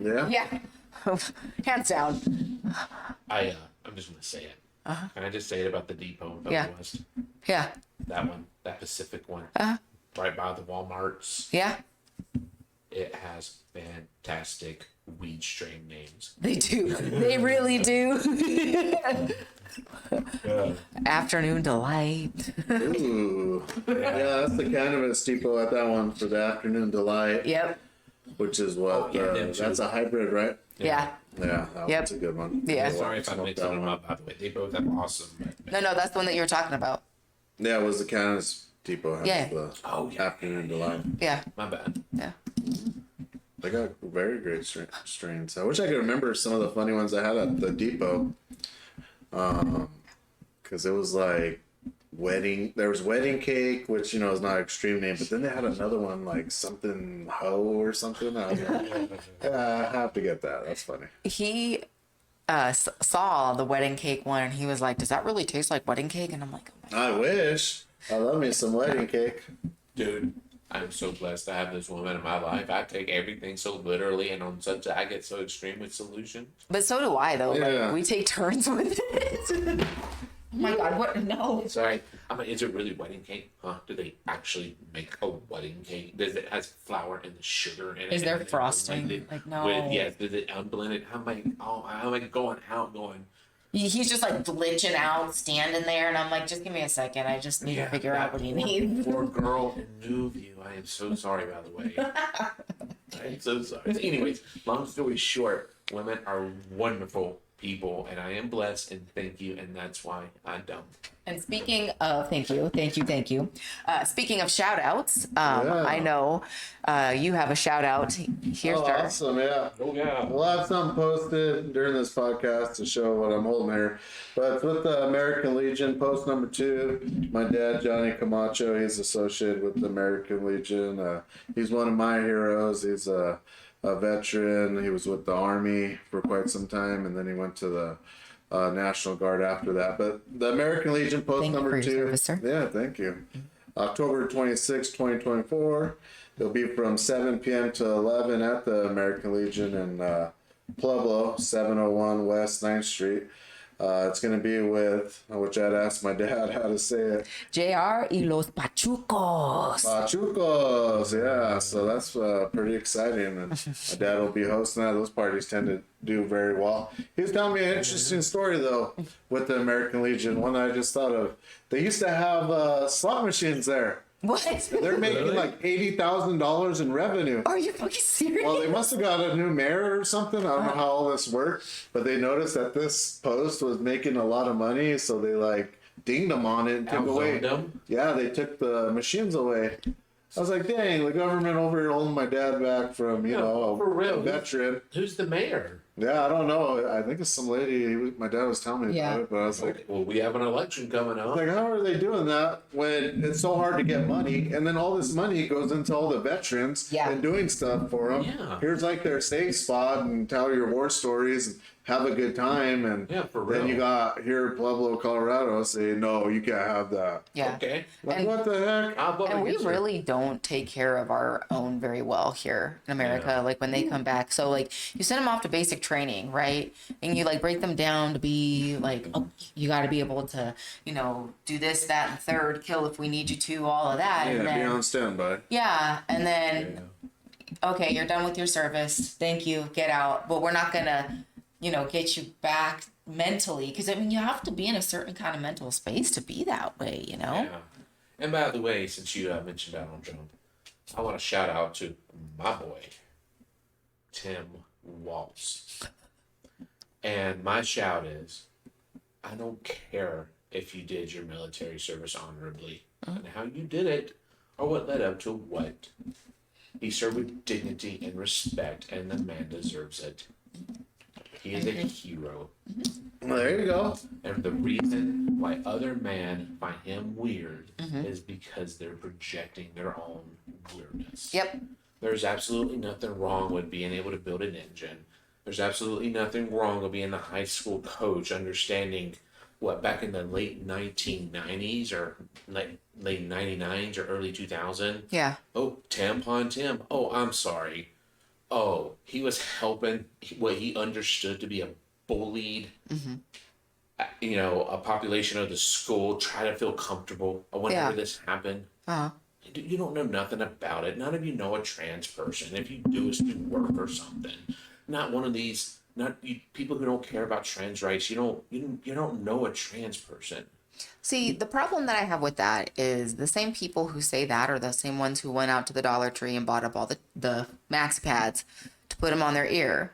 Yeah. Yeah. Hands down. I'm just gonna say it. Can I just say it about the depot in Yeah. West? Yeah. That one, that Pacific one, right by the Walmarts. Yeah. It has fantastic weed strain names. They do. They really do. Afternoon delight. Ooh. Yeah, that's the cannabis depot at that one for the afternoon delight, Yep. which is what them too. that's a hybrid, right? Yeah. Yeah, that Yep. one's a good one. Yeah. We'll Sorry if I smoke mixed that them one. up, by the way. They both have awesome. No, that's the one that you were talking about. Yeah, it was the cannabis depot has Yeah. the Oh, yeah. afternoon delight. Yeah. My bad. Yeah. They got very great strains. I wish I could remember some of the funny ones I had at the depot. Because it was like there was wedding cake, which is not an extreme name, but then they had another one like something ho or something. I was like, I have to get that. That's funny. He saw the wedding cake one and he was like, does that really taste like wedding cake? And I'm like, oh my I wish. I love me some wedding cake. Dude, I'm so blessed to have this woman in my life. I take everything so literally, and I get so extreme with solutions. But so do I though. Yeah. Like we take turns with it. Oh my God, what? No. Sorry, I'm like, is it really wedding cake? Huh? Do they actually make a wedding cake? Does it has flour and the sugar in it? Is there and then frosting? blend it Like, no. Yes, does it unblended? I'm like going out going. He's just like glitching out, standing there, and I'm like, just give me a second. I just need to figure out what you need. Poor girl in Newview. I am so sorry, by the way. I am so sorry. Anyways, long story short, women are wonderful people, and I am blessed, and thank you, and that's why I'm dumb. And speaking of, thank you. Speaking of shout outs, Yeah. I know you have a shout out here, Oh, sir. awesome, yeah. Oh yeah. We'll have something posted during this podcast to show what I'm holding here. But it's with the American Legion, post number 2. My dad, Johnny Camacho, he's associated with the American Legion. He's one of my heroes. He's a veteran. He was with the Army for quite some time, and then he went to the National Guard after that. But the American Legion, post Thank you number for your 2. service, sir. Yeah, thank you. October 26, 2024. It'll be from 7 p.m. to 11 at the American Legion in Pueblo, 701 West 9th Street. It's going to be with, which I'd ask my dad how to say it. JR y los Pachucos. Pachucos, yeah. So that's pretty exciting. And my dad will be hosting that. Those parties tend to do very well. He was telling me an interesting story, though, with the American Legion. One I just thought of. They used to have slot machines there. What? They're making like $80,000 in revenue. Are you fucking serious? Well, they must have got a new mayor or something. I don't know how all this worked, but they noticed that this post was making a lot of money, so they like dinged them on it and took away. Outzoned them? Yeah, they took the machines away. I was like, dang, the government over here holding my dad back from, you Yeah, know, for real. a veteran. Who's the mayor? Yeah, I don't know. I think it's some lady. My dad was telling me Yeah. about it, but I was like, Well, we have an election coming up. like, how are they doing that when it's so hard to get money, and then all this money goes into all the veterans Yeah. and doing stuff for them? Yeah. Here's like their safe spot and tell your war stories and have a good time, and Yeah, for then real. you got here Pueblo, Colorado, saying no, you can't have that. Yeah. Okay. Like, And- what the heck? I'll vote And we against it. really don't take care of our own very well here in America. Yeah. Like when they come back, so like you send them off to basic training, right? And you like break them down to be like, oh, you got to be able to, you know, do this, that, and third, kill if we need you to, all of that. Yeah, and be then, on standby. yeah, and then okay, you're done with your service. Thank you. Get out. But we're not gonna, you know, get you back mentally because I mean you have to be in a certain kind of mental space to be that way, you know. Yeah. And by the way, since you mentioned Donald Trump, I want to shout out to my boy, Tim Waltz. And my shout is, I don't care if you did your military service honorably and how you did it or what led up to what. He served with dignity and respect, and the man deserves it. He is a hero. Well, there you go. And the reason why other men find him weird is because they're projecting their own weirdness. Yep. There's absolutely nothing wrong with being able to build an engine. There's absolutely nothing wrong with being a high school coach, understanding what back in the late 1990s or late 99s or early 2000. Yeah. Oh, Tampon Tim. Oh, I'm sorry. Oh, he was helping what he understood to be a bullied, you know, a population of the school try to feel comfortable whenever Yeah. this happened. Uh-huh. You don't know nothing about it. None of you know a trans person. If you do, it's through work or something. Not one of these. Not you, people who don't care about trans rights. You don't know a trans person. See, the problem that I have with that is the same people who say that are the same ones who went out to the Dollar Tree and bought up all the maxi pads to put them on their ear.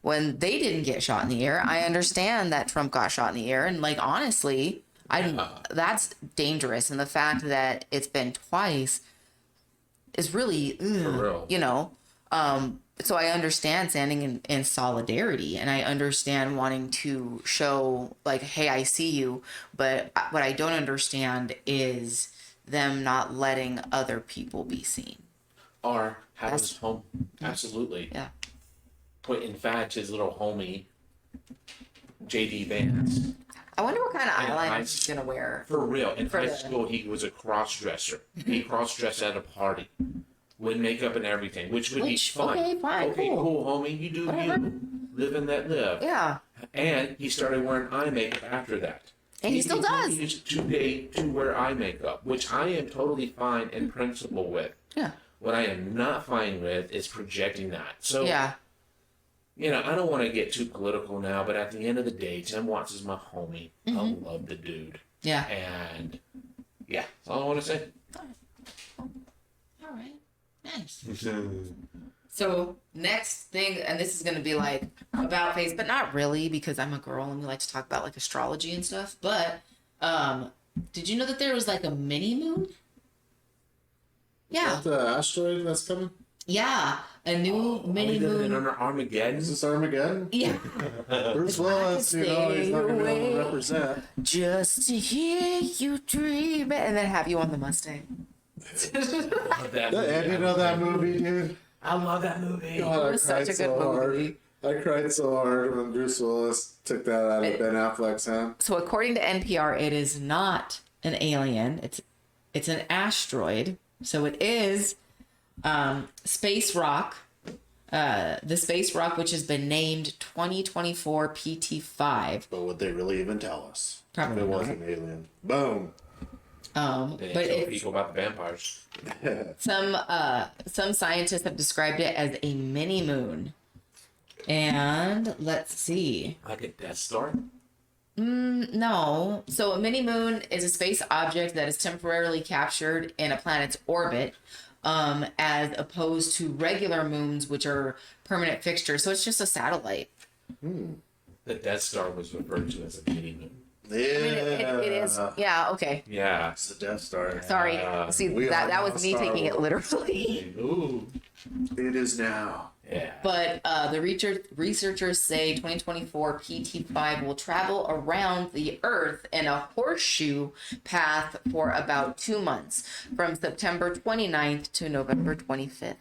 When they didn't get shot in the ear, I understand that Trump got shot in the ear, and like honestly, that's dangerous. And the fact that it's been twice is really, real. you know. So I understand standing in solidarity, and I understand wanting to show like, hey, I see you. But what I don't understand is them not letting other people be seen. Or have That's- his home. Absolutely. Yeah. Put in fact his little homie, J.D. Vance. I wonder what kind of Yeah, eyeliner I- he's gonna wear. For real, in For high the- school, he was a cross-dresser. He cross-dressed at a party with makeup and everything, which would be Which- fun. okay, fine, Okay, cool. cool, homie. You do Whatever. you. Live and let live. Yeah. And he started wearing eye makeup after that. And he still does. continues today to wear eye makeup, which I am totally fine in principle with. Yeah. What I am not fine with is projecting that. So, Yeah. you know, I don't want to get too political now, but at the end of the day, Tim Watts is my homie. I love the dude. Yeah. And yeah, that's all I want to say. All right. Nice. So next thing, and this is gonna be like about face, but not really because I'm a girl and we like to talk about like astrology and stuff. But did you know that there was like a mini moon? Yeah, The asteroid that's coming? yeah, a new mini Living moon. under Armageddon. Is this Armageddon? Yeah, Bruce Willis, you know, he's not going to be able to represent. just to hear you dream, and then have you on the Mustang. Love that Yeah, movie. you know that movie, dude? I love that movie. God, I was such cried a good so hard. movie. I cried so hard when Bruce Willis took that out of Ben Affleck's hand. So according to NPR, it is not an alien. It's an asteroid. So it is space rock The space rock, which has been named 2024 PT5. But would they really even tell us? Probably if it not. was an alien. Boom. They But tell it's people about the vampires. some scientists have described it as a mini moon. And let's see. Like a Death Star. No. So a mini moon is a space object that is temporarily captured in a planet's orbit, as opposed to regular moons, which are permanent fixtures. So it's just a satellite. The Death Star was referred to as a mini moon. Yeah. I mean, it is. Yeah. Okay. Yeah. It's the Death Star. Sorry. See, We that are was now me Star taking it Wars. literally. Ooh. It is now. Yeah. But the researchers say 2024 PT5 will travel around the Earth in a horseshoe path for about 2 months, from September 29th to November 25th.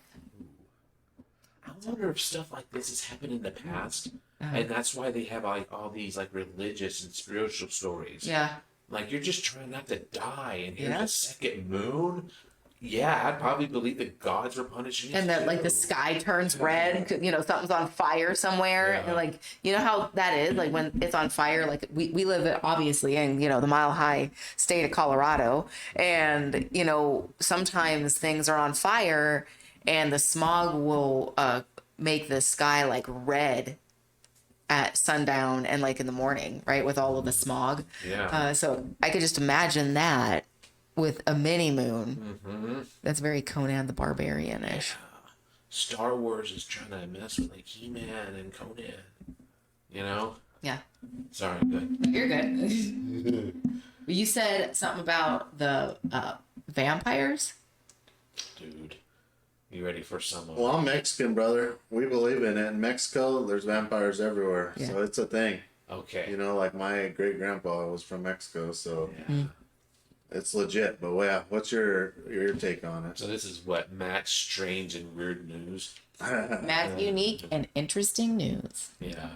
I wonder if stuff like this has happened in the past, and that's why they have like all these like religious and spiritual stories. Yeah. Like you're just trying not to die, and here's Yeah. a second moon. Yeah, I'd probably believe the gods were punishing you. And that like the too. sky turns red, something's on fire somewhere. Yeah. And like, you know how that is? Like when it's on fire, like we live obviously in, the Mile High state of Colorado. And, sometimes things are on fire and the smog will make the sky like red at sundown and like in the morning, right? With all of the smog. Yeah. So I could just imagine that with a mini moon. Mm-hmm. That's very Conan the Barbarian-ish. Star Wars is trying to mess with like He-Man and Conan. You know? Yeah. Sorry, good. You're good. You said something about the vampires. Dude. You ready for some Well, I'm Mexican, brother. We believe in it. In Mexico, there's vampires everywhere. Yeah. So it's a thing. Okay. Like my great grandpa was from Mexico, so Yeah. it's legit. But yeah, what's your take on it? So this is what Matt's strange and weird news. Matt's unique and interesting news. Yeah.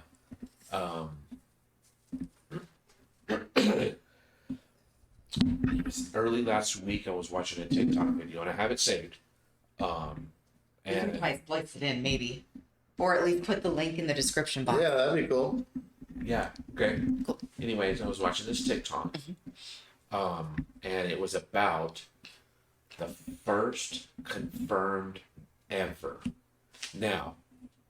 It was early last week. I was watching a TikTok video, and I have it saved. You can And probably splice it in, maybe, or at least put the link in the description box. Yeah, that'd be cool. yeah, okay. Cool. Anyways, I was watching this TikTok, and it was about the first confirmed ever. Now,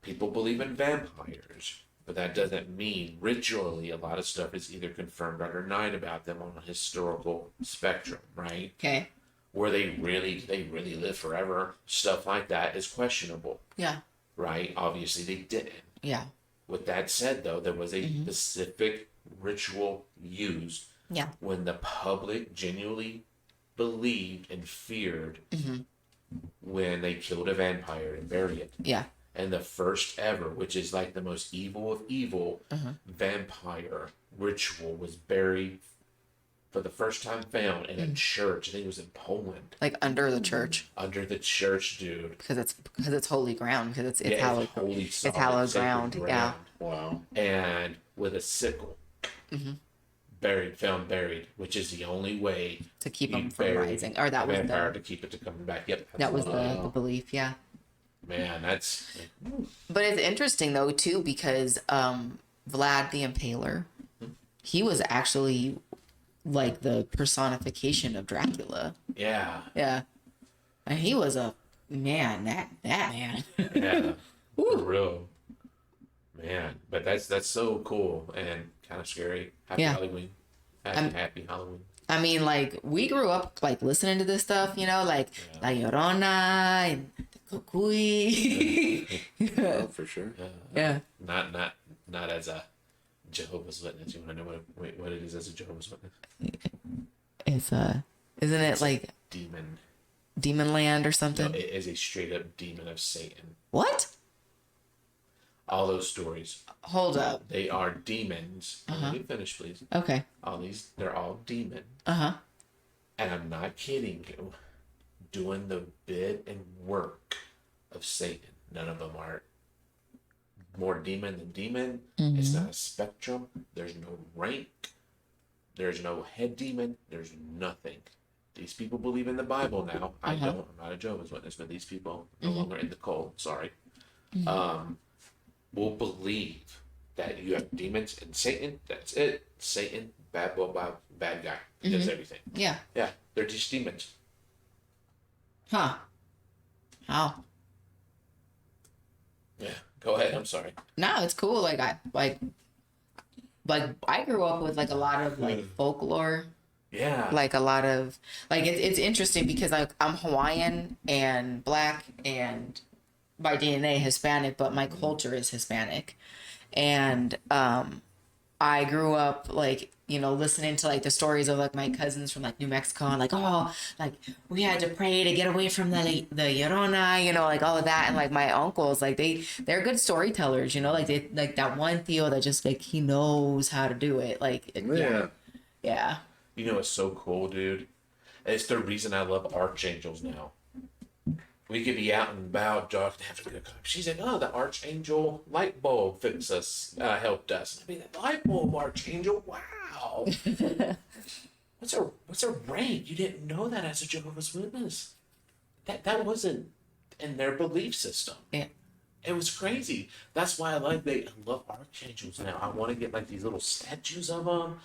people believe in vampires, but that doesn't mean ritually a lot of stuff is either confirmed or denied about them on a historical spectrum, right? Okay. Where they really live forever, stuff like that is questionable, Yeah. right? Obviously they didn't. Yeah. With that said, though, there was a specific ritual used Yeah. when the public genuinely believed and feared when they killed a vampire and buried it. Yeah. And the first ever, which is like the most evil of evil, vampire ritual was buried for the first time found in a church. I think it was in Poland. Like under the church Under the church, dude. because it's holy ground because it's Yeah, hallowed. holy It's solid, hallowed sacred ground. Yeah. Wow. And with a sickle. Found buried, which is the only way To keep you them from bury rising. Or that a was vampire the to keep it to coming back. Yep. that was that's- the belief. Yeah. man. That's But it's interesting though too because Vlad the Impaler, he was actually like the personification of Dracula. yeah, Yeah. And he was a man, that man. yeah, for real, man. But that's so cool and kind of scary. Happy Yeah. Halloween. Happy Halloween. I mean, like we grew up like listening to this stuff, like La Llorona and the Cucuy. Oh, for sure. Yeah. Not as a Jehovah's Witness. You want to know what it is as a Jehovah's Witness? It's isn't it like Demon. Demon Land or No, something? it is a straight up demon of Satan. What? All those stories, Hold up. they are demons. Let me finish, please. Okay. They're all demons. Uh-huh. And I'm not kidding you, doing the bid and work of Satan. None of them are more demon than demon. It's not a spectrum. There's no rank. There's no head demon. There's nothing. These people believe in the Bible now. I don't. I'm not a Jehovah's Witness, but these people no longer in the cult. Sorry. will believe that you have demons and Satan. That's it. Satan, bad boy, bad guy. He does everything. Yeah. Yeah, they're just demons. Huh. How? Yeah, go ahead. I'm sorry. No, it's cool. Like I grew up with like a lot of like folklore, Yeah. Like a lot of like it's interesting because I'm Hawaiian and black and by DNA Hispanic, but my culture is Hispanic, and I grew up like listening to like the stories of like my cousins from like New Mexico and like like we had to pray to get away from the Llorona, like all of that, and like my uncles like they're good storytellers, like they like that one Theo that just like he knows how to do it, like yeah. You know, it's so cool, dude. It's the reason I love archangels now. We could be out and about, dog, and have a good time. She's like, oh, the archangel light bulb fixed us, helped us. I mean, the light bulb archangel, wow. What's her rank? You didn't know that as a Jehovah's Witness. That wasn't in their belief system. Yeah. It was crazy. That's why I love archangels now. I want to get like these little statues of them.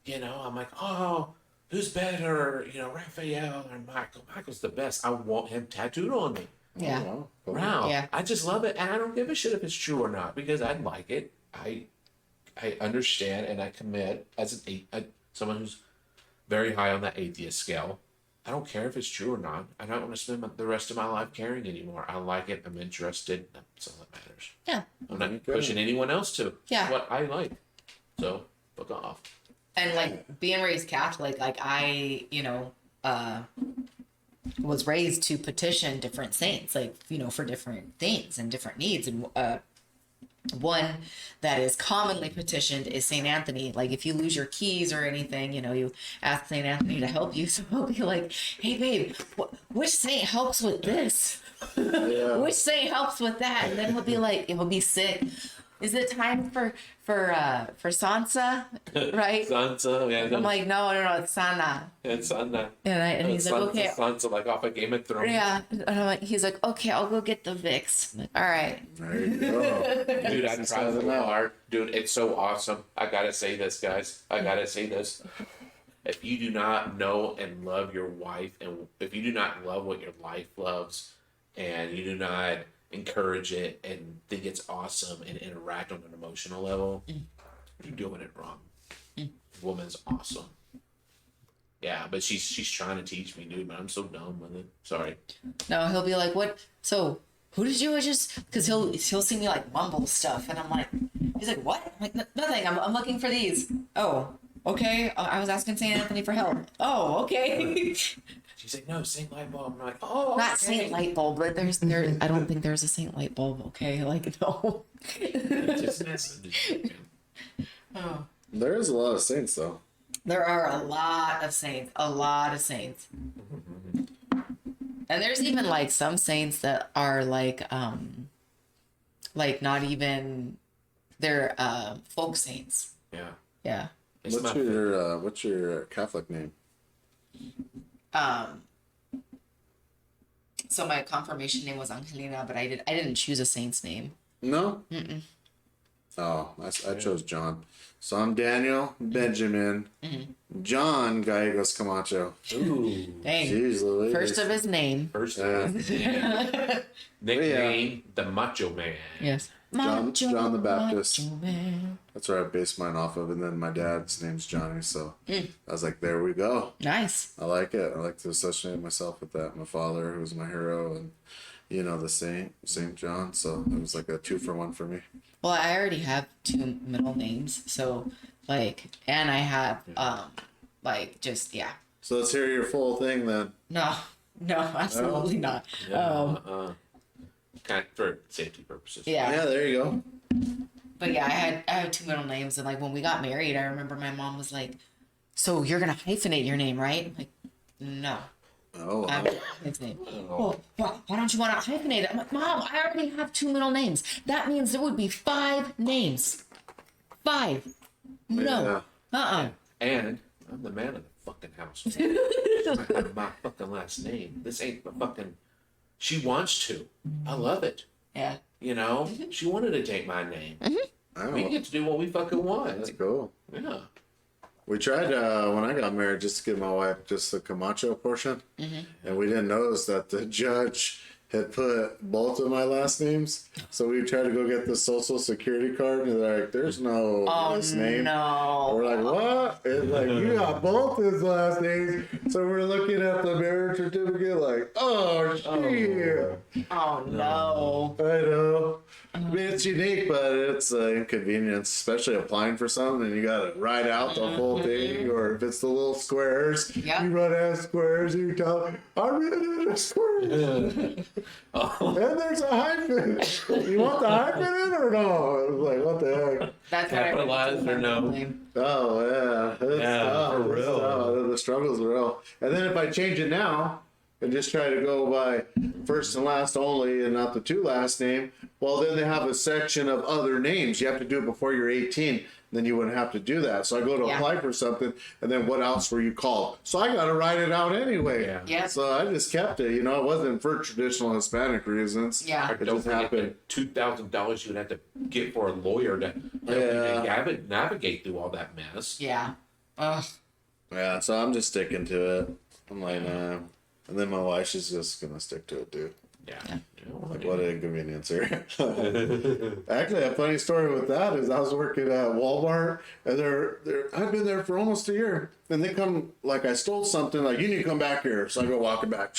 I'm like, oh, who's better? Raphael or Michael? Michael's the best. I want him tattooed on me. Yeah. Oh, cool. Wow. Yeah. I just love it. And I don't give a shit if it's true or not because I like it. I understand and I commit as someone who's very high on that atheist scale. I don't care if it's true or not. I don't want to spend the rest of my life caring anymore. I like it. I'm interested. That's all that matters. Yeah. I'm not Okay. pushing anyone else to. Yeah. It's what I like. So, fuck off. And like being raised Catholic, like I, was raised to petition different saints, like, for different things and different needs. And one that is commonly petitioned is St. Anthony. Like if you lose your keys or anything, you ask St. Anthony to help you. So he'll be like, hey babe, which saint helps with this? Yeah. Which saint helps with that? And then he'll be like, he'll be sick. Is it time for Sansa? Right? Sansa, yeah. I'm like, no, it's Sana. It's Sansa. And he's like, okay. Sansa, like off of Game of Thrones. Yeah. And I'm like, he's like, okay, I'll go get the Vicks. I'm like, all right. There you go. Dude, I Just tried doesn't so know. hard. Dude, it's so awesome. I gotta say this, guys. I gotta say this. If you do not know and love your wife, and if you do not love what your life loves, and you do not encourage it and think it's awesome and interact on an emotional level, you're doing it wrong. Woman's awesome. Yeah, but she's trying to teach me, dude, but I'm so dumb with it. Sorry. No, he'll be like, what? So who did you just, because he'll see me like mumble stuff. And I'm like, he's like, what? I'm like, nothing. I'm looking for these. Oh, okay. I was asking St. Anthony for help. Oh, okay. She's like, no, Saint Lightbulb. I'm like, oh, Not okay. Saint Lightbulb, but I don't think there's a Saint Lightbulb. Okay. Like, no. Just messing. Oh. There is a lot of saints though. There are a lot of saints. And there's even like some saints that are like not even, they're folk saints. Yeah. Yeah. It's What's your Catholic name? So my confirmation name was Angelina, but I didn't choose a saint's name. No. Oh, I chose John. So I'm Daniel Benjamin John Gallegos Camacho. Ooh. Dang. Jeez Louise. First of his name. First Yeah. nickname, the Macho Man. Yes. John the Baptist. Macho Man. That's where I based mine off of, and then my dad's name's Johnny, so I was like, there we go. Nice. I like it. I like to associate myself with that. My father, who was my hero, and the Saint John. So it was like a 2-for-1 for me. Well, I already have 2 middle names, so like, and I have So let's hear your full thing then. No, absolutely not. Yeah. Kind of for safety purposes. Yeah. Yeah, there you go. But yeah, I had 2 middle names, and like when we got married, I remember my mom was like, "So you're gonna hyphenate your name, right?" I'm like, "No, Oh, I'm his name." Well, why don't you want to hyphenate it? I'm like, "Mom, I already have 2 middle names. That means there would be 5 names. 5. No. And I'm the man of the fucking house. I have my fucking last name. This ain't my fucking. She wants to. I love it. Yeah. You know, she wanted to take my name. I We don't, get to do what we fucking want. that's cool. Yeah. We tried when I got married just to give my wife just the Camacho portion, and we didn't notice that the judge had put both of my last names. So we tried to go get the social security card, and they're like, "There's no last name." No. We're like, "What?" It's like, "You got both his last names." So we're looking at the marriage certificate, like, "Oh shit!" Oh no. I know. I mean, it's unique, but it's an inconvenience, especially applying for something and you gotta write out the whole thing, or if it's the little squares, Yep. you run out of squares and you tell them, I ran out of squares. And there's a hyphen. You want the hyphen in or no? I was like, what the heck? That's what I Capitalized or no? Oh, yeah. It's Yeah, tough. for It's real. tough. The struggle's real. And then if I change it now, and just try to go by first and last only and not the two last name, well, then they have a section of other names. You have to do it before you're 18. Then you wouldn't have to do that. So I go to Yeah. apply for something, and then what else were you called? So I got to write it out anyway. Yeah. Yeah. So I just kept it. You know, it wasn't for traditional Hispanic reasons. Yeah. Or It don't just forget happened. the $2,000 you'd have to get for a lawyer to help you Yeah. to navigate through all that mess. Yeah. Ugh. Yeah, so I'm just sticking to it. I'm like, nah. And then my wife, she's just going to stick to it, too. Yeah. Like, what an inconvenience here. Actually, a funny story with that is I was working at Walmart, and I've been there for almost a year. And they come, like, I stole something, like, you need to come back here. So I go walking back.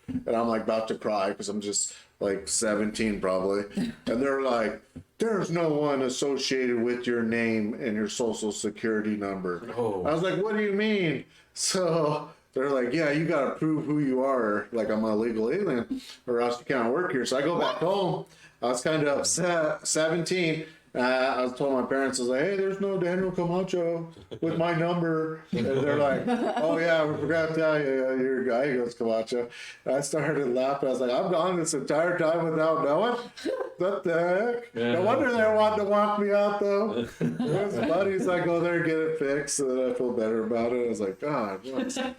And I'm, like, about to cry because I'm just, like, 17 probably. And they're like, there's no one associated with your name and your social security number. Oh. I was like, what do you mean? So they're like, yeah, you got to prove who you are. Like, I'm a legal alien or else you can't work here. So I go back home. I was kind of upset, 17. I was told my parents, I was like, hey, there's no Daniel Camacho with my number. And they're like, oh, yeah, we forgot to tell you, your guy goes Camacho. And I started laughing. I was like, I'm gone this entire time without knowing? What the heck? No wonder they wanted to walk me out, though. His buddies, I go there and get it fixed, and then I feel better about it. I was like, God, what?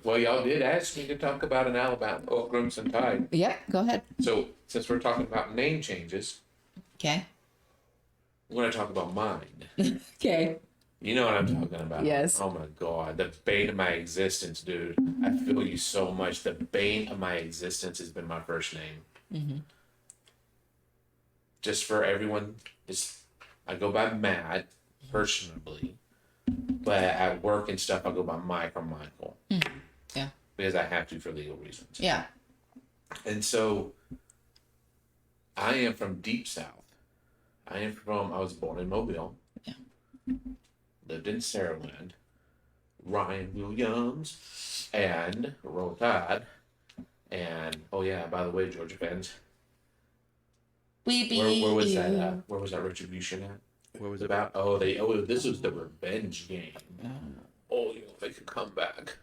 Well, y'all did ask me to talk about an Alabama Crimson Tide. Yep, go ahead. So, since we're talking about name changes, Okay. I'm going to talk about mine. Okay. You know what I'm talking about. Yes. Oh my God. The bane of my existence, dude. I feel you so much. The bane of my existence has been my first name. Just for everyone, I go by Matt personally, but at work and stuff, I go by Mike or Michael. Yeah. Because I have to for legal reasons. Yeah. And so I am from Deep South. I was born in Mobile. Yeah. Lived in Saraland. Ryan Williams and Roll Tide. And, oh yeah, by the way, Georgia fans, We be where was you. that where was that retribution at? What was it about? This was the revenge game. Oh, you know, they could come back.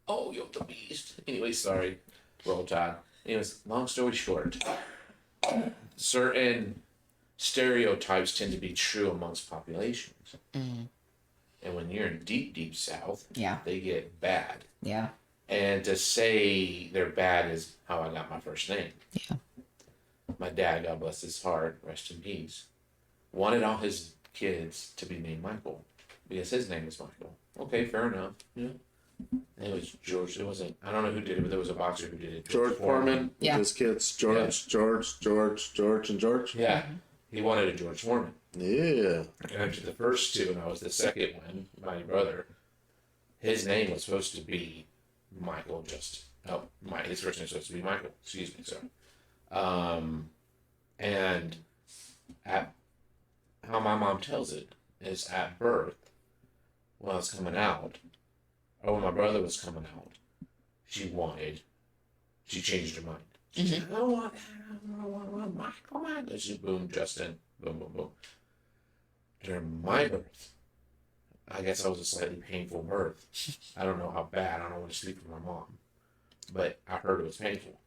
Oh, you're the beast. Anyway, sorry. Roll Tide. Anyways, long story short, certain stereotypes tend to be true amongst populations. And when you're in deep, deep south, Yeah. they get bad. Yeah. And to say they're bad is how I got my first name. Yeah. My dad, God bless his heart, rest in peace, wanted all his kids to be named Michael because his name is Michael. Okay, fair enough. Yeah. And it was George. It wasn't. I don't know who did it, but there was a boxer who did it. George Foreman with Yeah. his kids, George, and George. Yeah. He wanted a George Foreman. Yeah. And after the first two, and I was the second one, my brother, his name was supposed to be Michael. His first name was supposed to be Michael. Excuse me, sorry. And at how my mom tells it is at birth, when I was coming out, or when my brother was coming out, she changed her mind. She said, I don't want Michael. She boom, Justin, boom, boom, boom. During my birth, I guess I was a slightly painful birth. I don't know how bad. I don't want to speak for my mom, but I heard it was painful.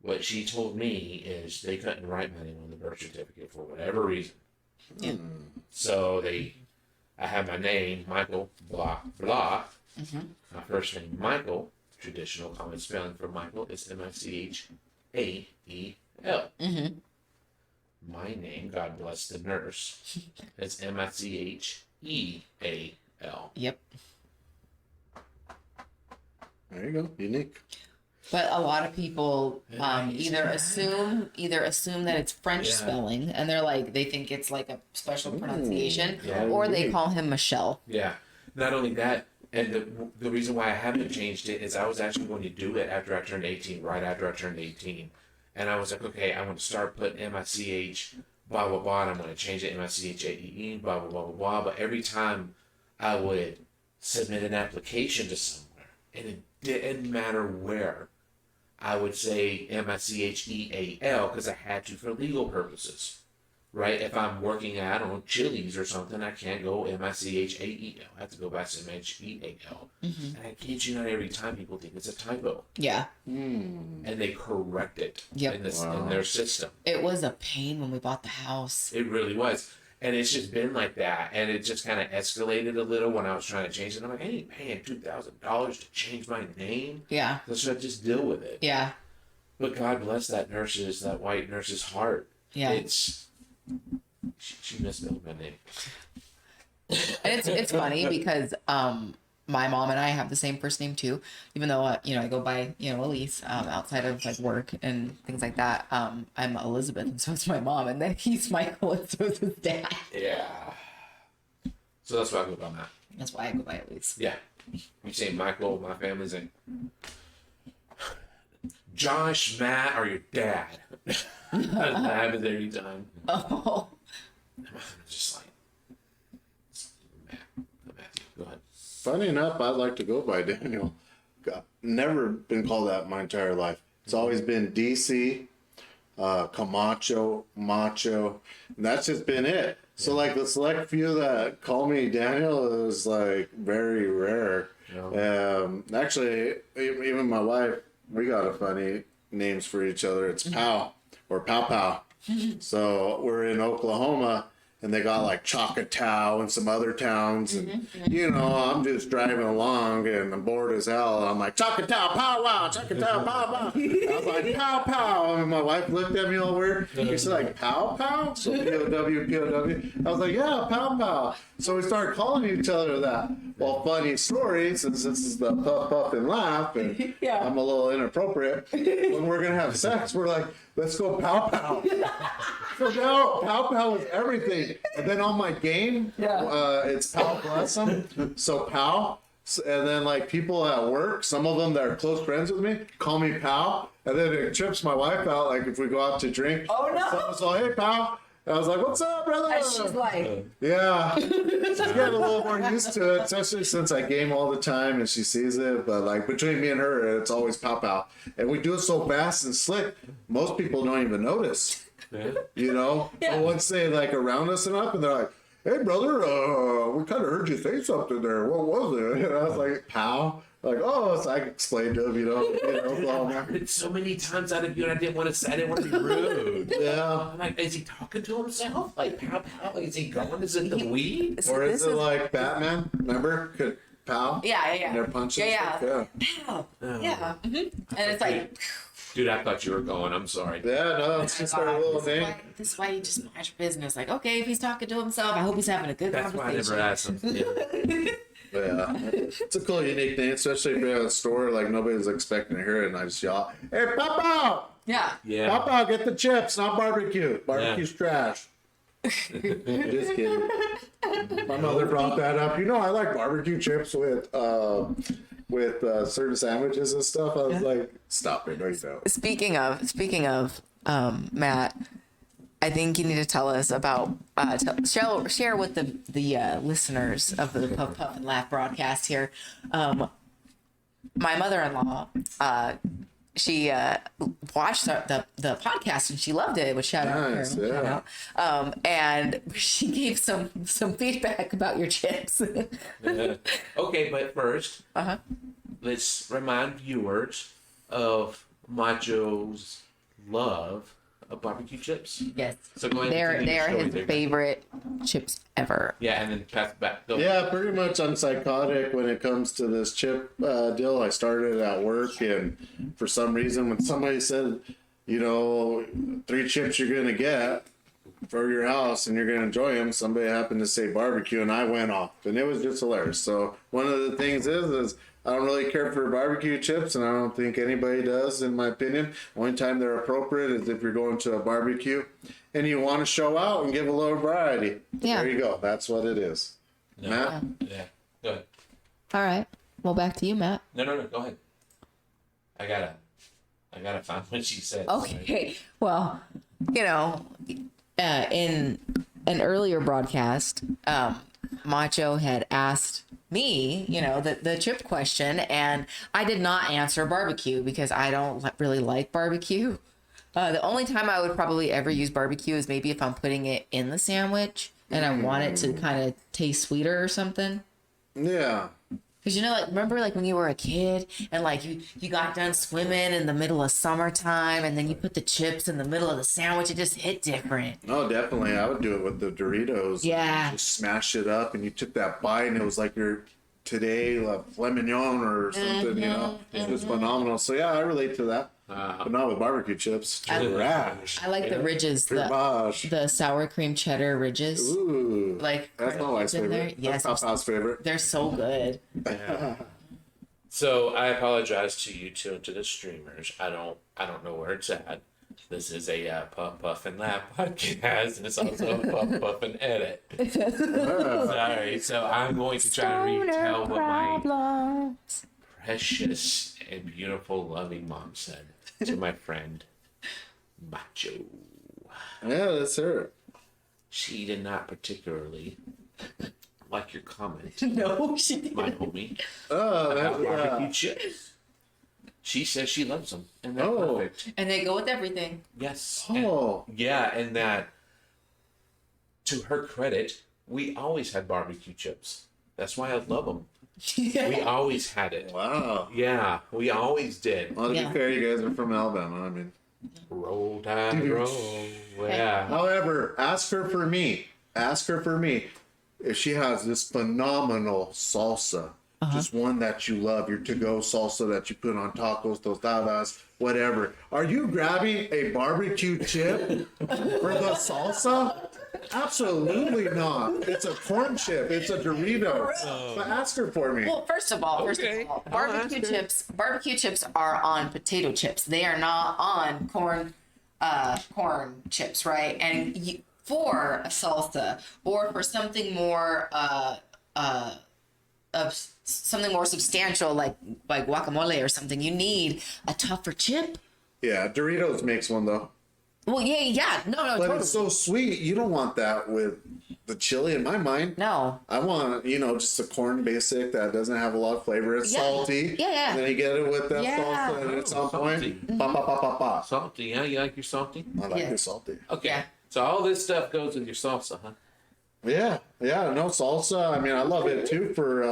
What she told me is they couldn't write my name on the birth certificate for whatever reason. Yeah. So I have my name, Michael, blah, blah. My first name, Michael, traditional common spelling for Michael is Michael. My name, God bless the nurse, is Macheal. Yep. There you go. Unique. But a lot of people Nice. either assume that it's French Yeah. spelling, and they're like they think it's like a special pronunciation, Yeah. or they Unique. call him Michelle. Yeah. Not only that, and the reason why I haven't changed it is I was actually going to do it after I turned 18, right after I turned 18. And I was like, okay, I'm going to start putting M-I-C-H, blah, blah, blah, and I'm going to change it M-I-C-H-A-E-E, blah, blah, blah, blah, blah. But every time I would submit an application to somewhere, and it didn't matter where, I would say M-I-C-H-E-A-L because I had to for legal purposes. Right? If I'm working at, I don't know, Chili's or something, I can't go M-I-C-H-A-E-L. I have to go back to M-H-E-A-L. And I kid you not, every time people think it's a typo. Yeah, And they correct it Yep. in Wow. their system. it was a pain when we bought the house. It really was. And it's just been like that. And it just kind of escalated a little when I was trying to change it. I'm like, I ain't paying $2,000 to change my name. Yeah, So should I just deal with it? yeah, But God bless that white nurse's heart. yeah. She misspelled my name. And it's funny because my mom and I have the same first name too, even though I go by Elise outside of like work and things like that. I'm Elizabeth, and so is my mom, and then he's Michael, and so is his dad. Yeah. So that's why I go by Matt. That's why I go by Elise. Yeah. You say Michael, my family's like Josh, Matt, or your dad. That happens every time. Oh, I'm just like Matthew. Go ahead. Funny enough, I'd like to go by Daniel. Never been called that my entire life. It's always been DC, Camacho, Macho, and that's just been it. So like the select few that call me Daniel is like very rare. Actually, even my wife, we got a funny names for each other. It's Pow or Pow Pow. So we're in Oklahoma, and they got like Choctaw and some other towns, and I'm just driving along and I'm bored as hell. And I'm like Choctaw, pow wow, Choctaw, pow pow. I was like pow pow, and my wife looked at me all weird. She's like pow pow, so POW POW. I was like yeah, pow pow. So we started calling each other that. Well, funny story, since this is the puff puff and laugh, and Yeah. I'm a little inappropriate. When we're gonna have sex, we're like, let's go pow pow. So now Pow Pow is everything. And then on my game, it's Pow Bless them. So Pow. And then like people at work, some of them that are close friends with me, call me Pow. And then it trips my wife out, like if we go out to drink. Oh, no. So hey Pow. And I was like, what's up, brother? and she's like, Yeah. She's getting a little more used to it, especially since I game all the time and she sees it. But like between me and her, it's always Pow Pow. And we do it so fast and slick, most people don't even notice. Yeah. But once they like around us enough and they're like, hey brother, we kind of heard you say something there. What was it? And I was like, Pow. Like, oh, so I explained to him, Oklahoma. I heard it so many times out of you, and I didn't want to be rude. Yeah. I'm like, is he talking to himself? Like, pow, pow? Is he going? Is it the weed? Or is This it like Batman? Remember? Pow? yeah. And they're punching Yeah. stuff? Pow. Yeah. And it's like, Dude, I thought you were going. I'm sorry. Yeah, no, it's just our little thing. this is why you just mind your business. Like, okay, if he's talking to himself, I hope he's having a good That's why I conversation. never asked him. Yeah. Yeah, it's a cool, unique thing, especially if you're at a store, like nobody's expecting to hear it, and I just yell, hey, Papa! Yeah. Yeah. Papa, get the chips, not barbecue. Barbecue's trash. Just kidding. My mother brought that up. I like barbecue chips with certain sandwiches and stuff. I was like, stop it, no you don't. Speaking of Matt, I think you need to tell us about share with the listeners of the Puff Puff and Laugh broadcast here. My mother-in-law, she watched the podcast and she loved it. Which shout out, Nice, Carol, yeah. shout out. And she gave some feedback about your chips. Yeah. Okay, but first, Uh-huh. let's remind viewers of Macho's love of barbecue chips. Yes, So go ahead and they're continue your story his there. favorite chips ever. Yeah, and then pass it back. Go. Yeah, pretty much I'm psychotic when it comes to this chip deal. I started at work, and for some reason, when somebody said you know, 3 chips you're gonna get for your house and you're gonna enjoy them. Somebody happened to say barbecue and I went off, and it was just hilarious. So one of the things is I don't really care for barbecue chips, and I don't think anybody does, in my opinion. Only time they're appropriate is if you're going to a barbecue and you want to show out and give a little variety. Yeah. There you go. That's what it is. No. Matt? Yeah. Go ahead. All right. Well, back to you, Matt. No. Go ahead. I gotta find what she said. Okay. Well, you know, in an earlier broadcast, Macho had asked me, you know, the chip question, and I did not answer barbecue because I don't really like barbecue. The only time I would probably ever use barbecue is maybe if I'm putting it in the sandwich and I want it to kind of taste sweeter or something. Yeah. Cause you know, like, remember like when you were a kid and like you got done swimming in the middle of summertime and then you put the chips in the middle of the sandwich, it just hit different. No, definitely. I would do it with the Doritos. Yeah. Just smash it up, and you took that bite, and it was like your today filet mignon or something. You know, it was phenomenal. So yeah, I relate to that. But not with barbecue chips. Trash. I like the ridges, Garbage. the sour cream cheddar ridges. Ooh. Like That's my wife's in there. favorite. Yes, That's Papa's favorite. they're so good. So I apologize to you two and to the streamers. I don't know where it's at. This is a Puff Puff and Laugh podcast, and it's also a Puff Puff and Edit. Sorry. So I'm going to try to retell what my precious and beautiful, loving mom said to my friend Macho. Yeah, that's her. She did not particularly like your comment, No, she didn't. my homie, Oh, about that, barbecue chips. She says she loves them, and they're Oh. perfect. And they go with everything. Yes. Oh. And, yeah, and that, to her credit, we always had barbecue chips. That's why I love them. We always had it. Wow. Yeah, we always did. Well, to Yeah. be fair, you guys are from Alabama. I mean, Roll Tide, roll. Yeah. however, ask her for me. Ask her for me if she has this phenomenal salsa. Just one that you love, your to-go salsa that you put on tacos, tostadas, whatever. Are you grabbing a barbecue chip for the salsa? Absolutely not. It's a corn chip. It's a Dorito. But ask her for me. Well, first of all, Okay. barbecue chips are on potato chips. They are not on corn chips, right? And for a salsa or for something more of something more substantial like guacamole or something, you need a tougher chip. Yeah, Doritos makes one though. Well, yeah, no, But totally. it's so sweet. You don't want that with the chili in my mind. No. I want, just a corn basic that doesn't have a lot of flavor. It's Yeah. salty. Yeah. And then you get it with that Yeah. salsa and it's on Salty. point. Pa, pa, pa, pa, pa. Salty, yeah? You like your salty? I like Yeah. it salty. Okay. Yeah. So all this stuff goes with your salsa, huh? Yeah. No salsa. I mean, I love it too for,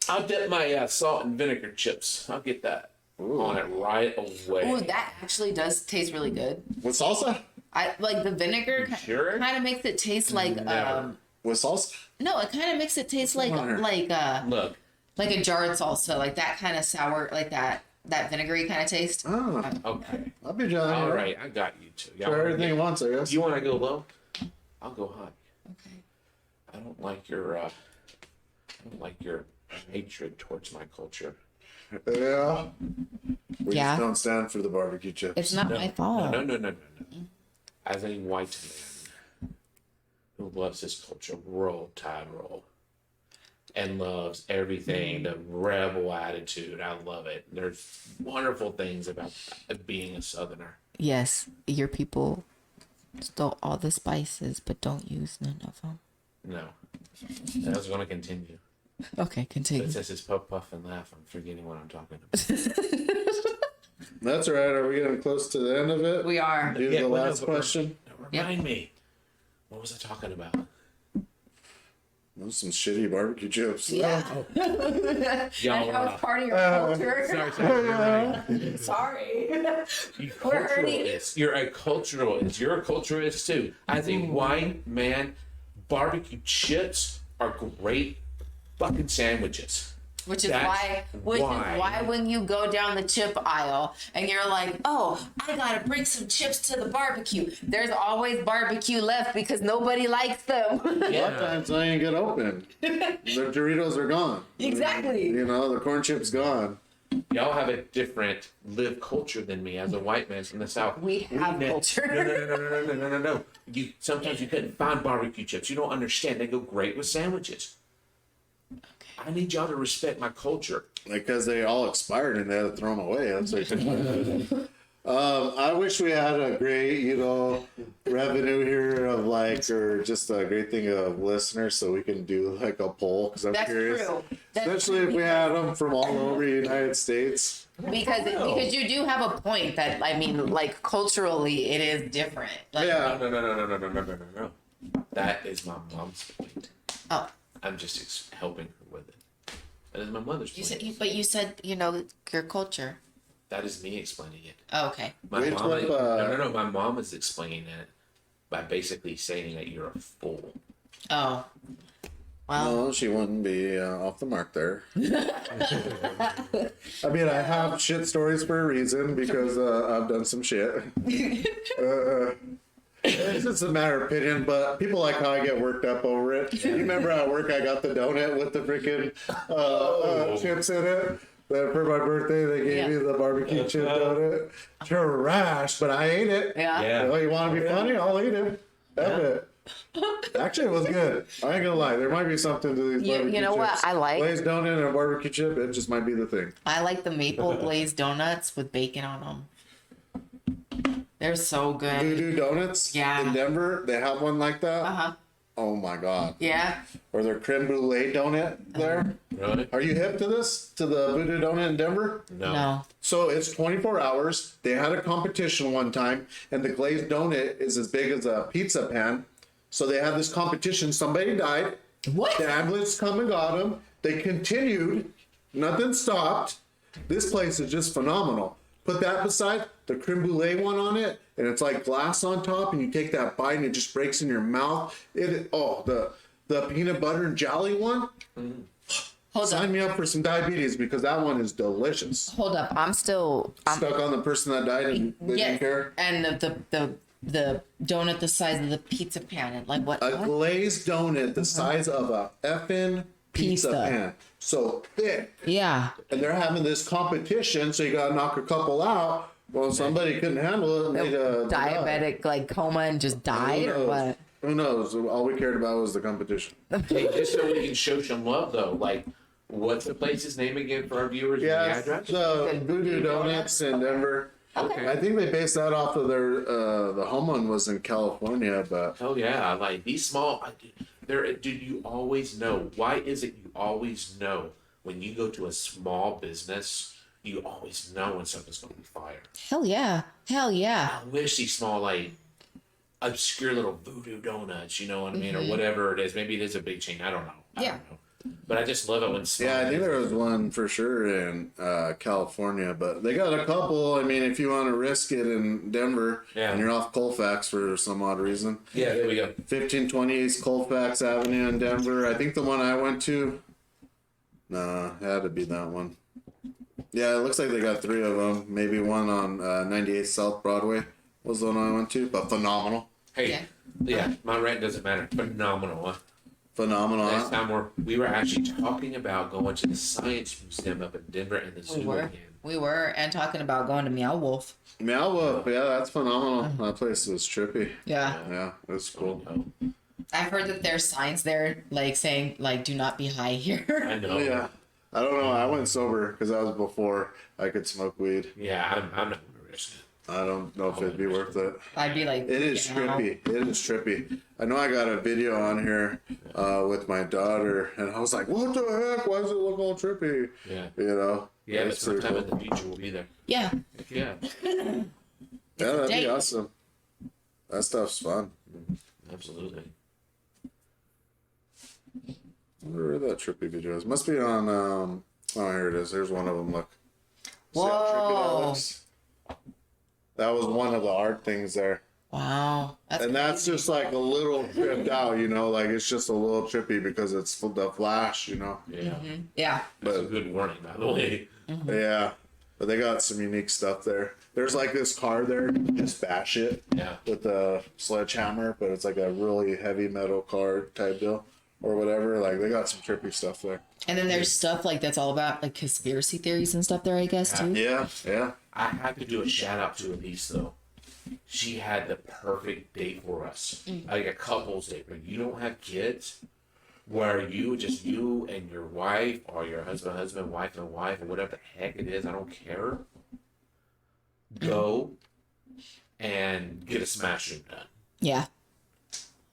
I'll dip my salt and vinegar chips. I'll get that on it right away. Ooh, that actually does taste really good. with salsa? I like the vinegar. You sure? Kind of makes it taste like Never. With salsa? no, it kind of makes it taste like Water. Look, like a jarred salsa, like that kind of sour, like that vinegary kind of taste. Oh, okay. I'll be John. All right, I got you two. Try everything once, I guess. You want to go low? I'll go high. Okay. I don't like your hatred towards my culture. Yeah. We Yeah. just don't stand for the barbecue chips. It's not my fault. No. As a white man who loves his culture, roll, tide, roll, and loves everything, the rebel attitude, I love it. There's wonderful things about being a Southerner. Yes, your people stole all the spices, but don't use none of them. No, that's going to continue. Okay, continue. But since it's puff and laugh, I'm forgetting what I'm talking about. That's all right. Are we getting close to the end of it? We are. Do Yeah, the well, no, last but- question. Remind me, what was I talking about? Those some shitty barbecue chips. Yeah. Y'all, That was part of your culture. sorry, you're right. Sorry. You We're hurting. culturalist. You're a culturalist. You're a culturalist too. As a white man, barbecue chips are great fucking sandwiches. Which is That's why when you go down the chip aisle and you're like, oh, I gotta bring some chips to the barbecue. There's always barbecue left because nobody likes them. A lot of times they ain't get open. The Doritos are gone. Exactly. You know, the corn chip's gone. Y'all have a different live culture than me as a white man from the South. We have culture. No. Sometimes you couldn't find barbecue chips. You don't understand. They go great with sandwiches. I need y'all to respect my culture. Because they all expired and they had to throw them away. That's what I wish we had a great, revenue here of or just a great thing of listeners so we can do a poll because I'm That's curious. true. That's Especially if we had them from all over the United States. Because you do have a point that culturally it is different. Yeah. No. That is my mom's point. Oh, I'm just helping her with it. That is my mother's point. but you said your culture. That is me explaining it. Oh, okay. My Which mom. one, No. My mom is explaining it by basically saying that you're a fool. Oh, well. No, she wouldn't be off the mark there. I mean, I have shit stories for a reason because I've done some shit. It's just a matter of opinion, but people like how I get worked up over it. You remember at work I got the donut with the freaking chips in it? That for my birthday they gave me the barbecue chip donut. Trash, but I ate it. Yeah. Oh, you want to be funny? I'll eat it. F it. Actually, it was good. I ain't gonna lie. There might be something to these barbecue You know chips. what I like? Glazed donut and a barbecue chip. It just might be the thing. I like the maple glazed donuts with bacon on them. They're so good. Voodoo Donuts Yeah. in Denver, they have one like that. Uh-huh. Oh my god. Yeah. Or their creme brulee donut there. Really? Are you hip to this? To the Voodoo Donut in Denver? No. So it's 24 hours. They had a competition one time, and the glazed donut is as big as a pizza pan. So they had this competition. Somebody died. What? The ambulance come and got them. They continued. Nothing stopped. This place is just phenomenal. Put that beside the creme brulee one on it, and it's like glass on top, and you take that bite, and it just breaks in your mouth. The peanut butter and jelly one. Hold Sign up. me up for some diabetes because that one is delicious. Hold up. I'm still. Stuck on the person that died and they didn't care. And the donut the size of the pizza pan. And like what? A glazed donut the size of a effing pizza Pizza. pan. So thick. Yeah. And they're having this competition, so you gotta knock a couple out. Well, somebody couldn't handle it and they died. Diabetic coma and just died or what? Who knows? All we cared about was the competition. Hey, just so we can show some love, though, what's the place's name again for our viewers? Yeah, And the address? the Voodoo Donuts in Denver. Okay. I think they based that off of their the home one was in California, but Oh yeah, these small. Dude, you always know. Why is it you always know when you go to a small business? You always know when something's going to be fire. Hell yeah. Hell yeah. I wish these small obscure little voodoo donuts, you know what I mean, or whatever it is. Maybe it is a big chain. I don't know. I don't know. But I just love it when small. yeah, I think there was one for sure in California, but they got a couple. I mean, if you want to risk it in Denver Yeah. and you're off Colfax for some odd reason. Yeah, there we go. 1520 East Colfax Avenue in Denver. I think the one I went to, nah, it had to be that one. Yeah, it looks like they got 3 of them. Maybe one on 98 South Broadway was the one I went to, but phenomenal. Hey, yeah, my rent doesn't matter. Phenomenal. Huh? Phenomenal. Next time we were actually talking about going to the Science Museum up in Denver and the zoo again. We were, and talking about going to Meow Wolf. Meow Wolf, yeah, that's phenomenal. That place was trippy. Yeah. Yeah, it was cool. I've heard that there's signs there, saying, do not be high here. I know. Yeah. I don't know. I went sober because that was before I could smoke weed. Yeah, I'm not going to risk it. I don't know if it'd be worth it. I'd be like, It is "Get out." trippy. It is trippy. I know I got a video on here with my daughter, and I was like, "What the heck? Why does it look all trippy?" Yeah. You know. Yeah, but It's pretty sometime cool. in the future we'll be there. Yeah. Yeah, Yeah, that'd be date. awesome. That stuff's fun. absolutely. I wonder where that trippy video is. Must be on. Oh, here it is. There's one of them. Look. See how trippy that Whoa. looks? That was one of the art things there. Wow. And that's just like a little tripped out, you know, like it's just a little trippy because it's the Flash, you know. Yeah. Yeah. That's a good warning, by the way. Yeah, but they got some unique stuff there. There's like this car there, you can just bash it Yeah. with a sledgehammer, but it's like a really heavy metal car type deal or whatever. Like they got some trippy stuff there. And then there's stuff like that's all about like conspiracy theories and stuff there, I guess, too. Yeah, yeah. I have to do a shout out to Elise though. She had the perfect date for us, like a couple's date. But you don't have kids, where you and your wife, or your husband, wife and wife, or whatever the heck it is. I don't care. Go and get a smash room done. Yeah.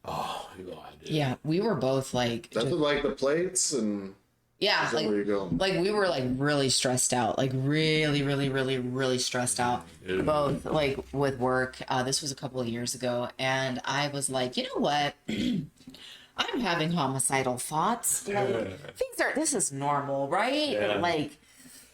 Oh, you go, dude. Yeah. We were both like, That's with like the plates and yeah, is that like, where you go? like we were like really stressed out, like really, really, really, really stressed out. Dude. Both like with work. This was a couple of years ago, and I was like, you know what? I'm having homicidal thoughts. Like, this is normal, right? Yeah. Like,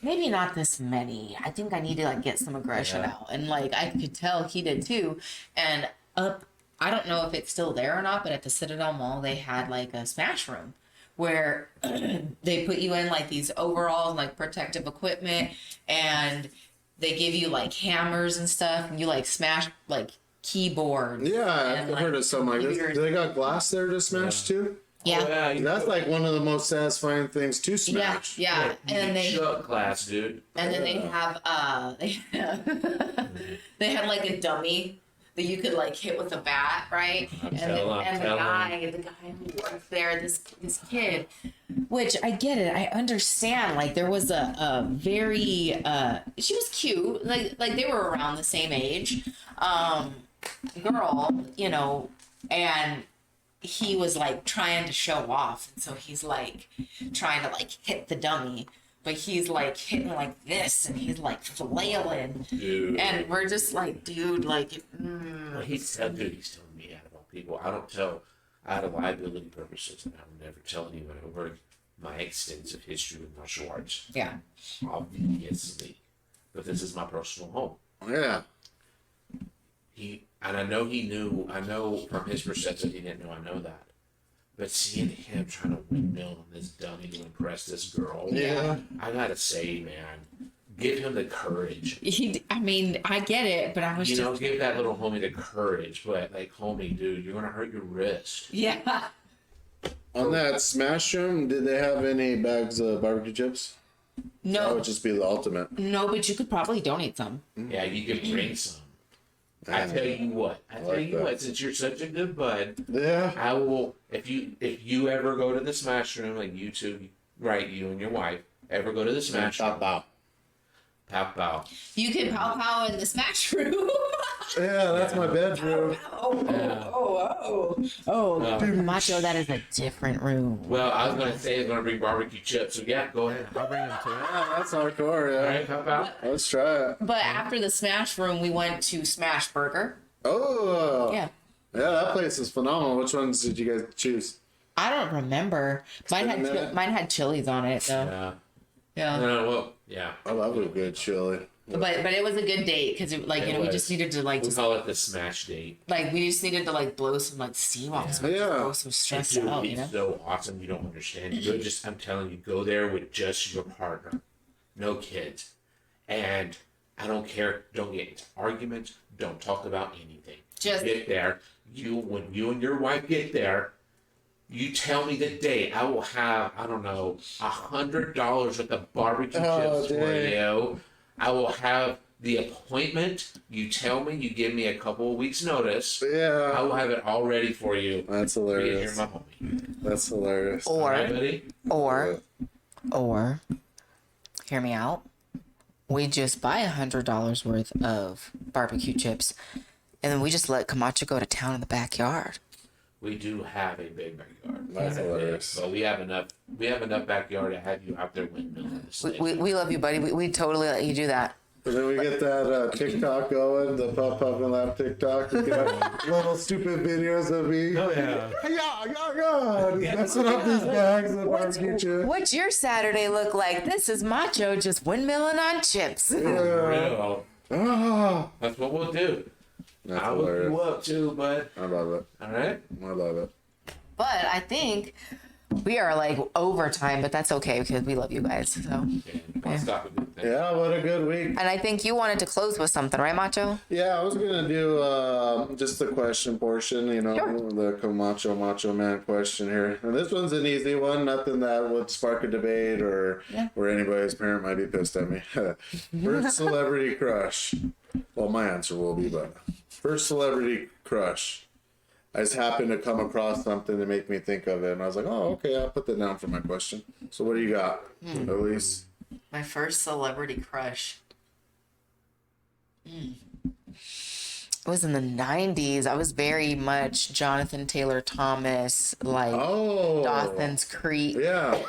maybe not this many. I think I need to like get some aggression Yeah. out. And like, I could tell he did too. And I don't know if it's still there or not, but at the Citadel Mall, they had like a smash room where they put you in like these overalls, like protective equipment, and they give you like hammers and stuff, and you like smash like keyboards. Yeah, and, I've heard of something like this. computers. Do they got glass there to smash too? Yeah. Oh, yeah, you That's go- like one of the most satisfying things to Yeah, smash. yeah, you and they shut class, dude. and then they have they had like a dummy that you could like hit with a bat, right? I'm And telling. the guy who worked there, this kid, which I get it, I understand. Like there was a very she was cute, like they were around the same age, girl, you know, and he was like trying to show off, and so he's like trying to like hit the dummy, but he's like hitting like this, and he's like flailing, Dude. and we're just like, dude, like, Well, he's telling me that about people. I don't tell out of liability purposes, and I will never tell anyone over my extensive history with martial arts. yeah, Obviously, but this is my personal home. Yeah. And I know he knew. I know from his perspective, he didn't know. I know that. But seeing him trying to windmill on this dummy to impress this girl, Yeah. I gotta say, man, give him the courage. I mean, I get it, but I was You just, know, give that little homie the courage. But like, homie, dude, you're gonna hurt your wrist. yeah. On that smash room, did they have any bags of barbecue chips? That No, would just be the ultimate. no, but you could probably donate some. Yeah, you can bring some. I tell you what. Since you're such a good bud, Yeah. I will. If you ever go to the smash room, like you two, right? You and your wife ever go to the smash room? Bow. Pow pow. You can pow pow in the smash room. Yeah, that's my bedroom. Macho, that is a different room. Well, I was gonna say I'm gonna bring barbecue chips. So yeah, go ahead. I'll bring them too. Yeah, that's hardcore, All yeah. right, pow pow. Let's try it. But after the smash room, we went to Smash Burger. Oh. Yeah. Yeah, that place is phenomenal. Which ones did you guys choose? I don't remember. Mine been a minute. had chilies on it though. Yeah. Yeah. No, well, yeah. I love a good chili. But it was a good date because like, you know, we just needed to like We just call it the smash date. like we just needed to like blow some like steam off. Yeah. Yeah. So stressed Dude, out, you it's know. so awesome. You don't understand. You just, I'm telling you, go there with just your partner, no kids, and I don't care. Don't get into arguments. Don't talk about anything. Just Get there. When you and your wife get there, you tell me the day. I will have, I don't know, $100 worth of barbecue chips for dang. you. I will have the appointment. You tell me. You give me a couple of weeks notice. I Yeah. will have it all ready for you. That's Because you're hilarious. my homie. That's hilarious. All right, or buddy? or hear me out. We just buy $100 worth of barbecue chips, and then we just let Camacho go to town in the backyard. We do have a big backyard. That's hilarious. But we have enough. We have enough backyard to have you out there windmilling. This thing. We love you, buddy. We totally let you do that. And then we get that TikTok going, the Puff Puff and Laugh TikTok. We get little stupid videos of me. Oh yeah. Yeah. Messing up these bags of barbecue chips. What's your Saturday look like? This is Macho just windmilling on chips. Yeah. Real. Ah. That's what we'll do. That's I'll look you hilarious. up too, bud. I love it. All right. I love it. But I think we are like overtime, but that's okay because we love you guys. So, And I'll stop with it. Yeah, what a good week. and I think you wanted to close with something, right, Macho? Yeah, I was gonna do just the question portion, you know, Sure. the Camacho Macho Man question here. And this one's an easy one, nothing that would spark a debate or Yeah. where anybody's parent might be pissed at me. First celebrity crush. Well, my answer will be, but first celebrity crush. I just happened to come across something to make me think of it, and I was like, oh, okay, I'll put that down for my question. So what do you got, Elise? My first celebrity crush. It was in the 90s. I was very much Jonathan Taylor Thomas, like Oh, Dawson's Creek. yeah.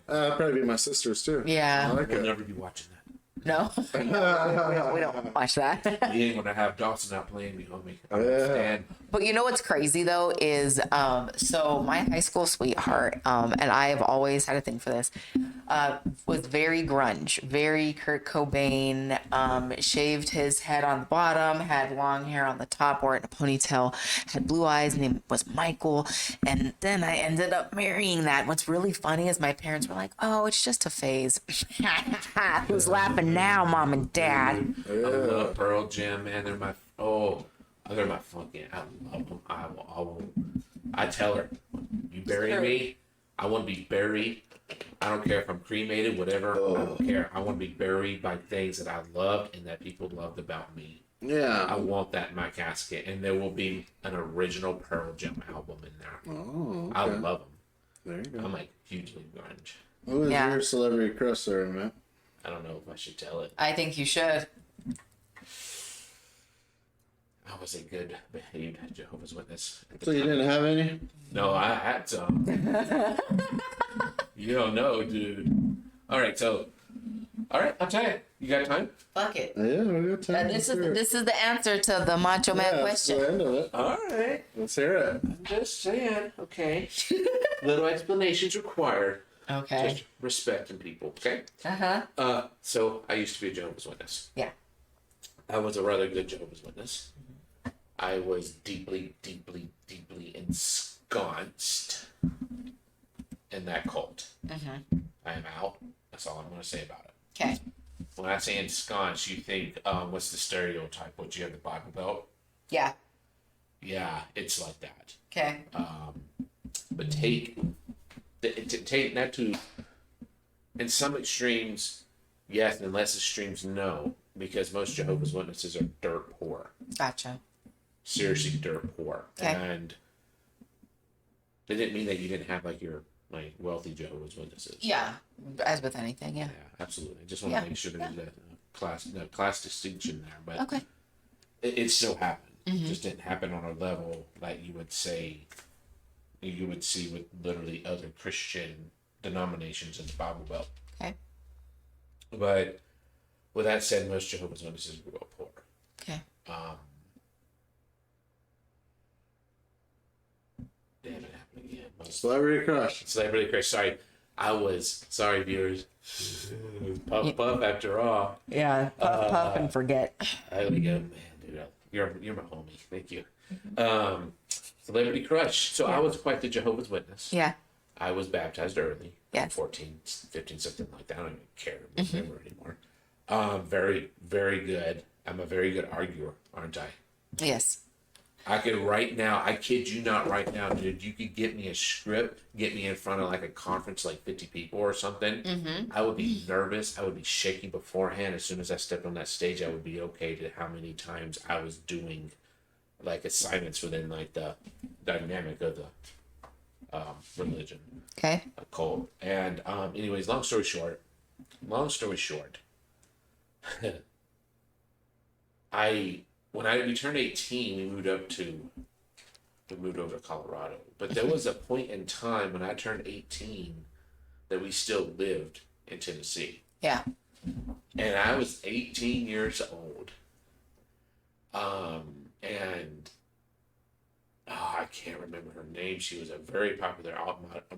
Probably be my sister's too. Yeah. I like We'll it. never be watching that. No, we don't watch that. You ain't gonna have Dawson out playing me, homie. I Yeah. understand. But you know what's crazy though is so my high school sweetheart, and I have always had a thing for this, was very grunge, very Kurt Cobain, shaved his head on the bottom, had long hair on the top, wore it in a ponytail, had blue eyes, name was Michael, and then I ended up marrying that. What's really funny is my parents were like, "Oh, it's just a phase." Who's laughing now, mom and dad? I love Pearl Jam, man. They're my they're my fucking. I love them. I tell her, you bury me, I want to be buried. I don't care if I'm cremated, whatever. I don't care. I want to be buried by things that I loved and that people loved about me. I Yeah. want that in my casket, and there will be an original Pearl Jam album in there. Oh, I okay. love them. There you go. I'm like hugely grunge. Who is Yeah. your celebrity crush, sir, man? I don't know if I should tell it. I think you should. I was a good behaved Jehovah's Witness. At the So you time. didn't have any? No, I had some. You don't know, dude. All right, I'll tell you. You got time? Fuck it. Yeah, we got time. This is the answer to the Macho Man question. That's the end of it. All right. Let's hear it. I'm just saying. Okay. Little explanations required. Okay. Just respecting people. Okay. Uh-huh. So I used to be a Jehovah's Witness. Yeah. I was a rather good Jehovah's Witness. I was deeply, deeply, deeply ensconced in that cult. Mm-hmm. I am out. That's all I'm going to say about it. Okay. When I say ensconced, you think, what's the stereotype? What, you have the Bible Belt? Yeah. Yeah, it's like that. Okay. But take that to, in some extremes, yes, and in less extremes, no, because most Jehovah's Witnesses are dirt poor. Gotcha. Seriously, dirt poor. Okay. And it didn't mean that you didn't have like your like wealthy Jehovah's Witnesses. Yeah. As with anything, yeah. Yeah, absolutely. I just want Yeah, to make sure there's a class distinction there, but Okay. it still happened. It just didn't happen on a level like you would see with literally other Christian denominations in the Bible Belt. Okay. But with that said, most Jehovah's Witnesses grew up poor. Okay. Damn, it happened again. Celebrity crush. Celebrity crush. Sorry, viewers. Puff after all. Yeah. Puff and forget. I like man, dude. You're my homie. Thank you. Celebrity crush. So I was quite the Jehovah's Witness. Yeah. I was baptized early. Yes. 14, 15, something like that. I don't even care to remember anymore. Very, very good. I'm a very good arguer, aren't I? Yes. I could right now, I kid you not right now, dude, you could get me a script, get me in front of like a conference, like 50 people or something. I would be nervous. I would be shaking beforehand. As soon as I stepped on that stage, I would be okay to how many times I was doing like assignments within like the dynamic of the religion, Okay. a cult. And anyways, long story short, when we turned 18, we moved over to Colorado. But there was a point in time when I turned 18 that we still lived in Tennessee. Yeah. And I was 18 years old. And I can't remember her name. She was a very popular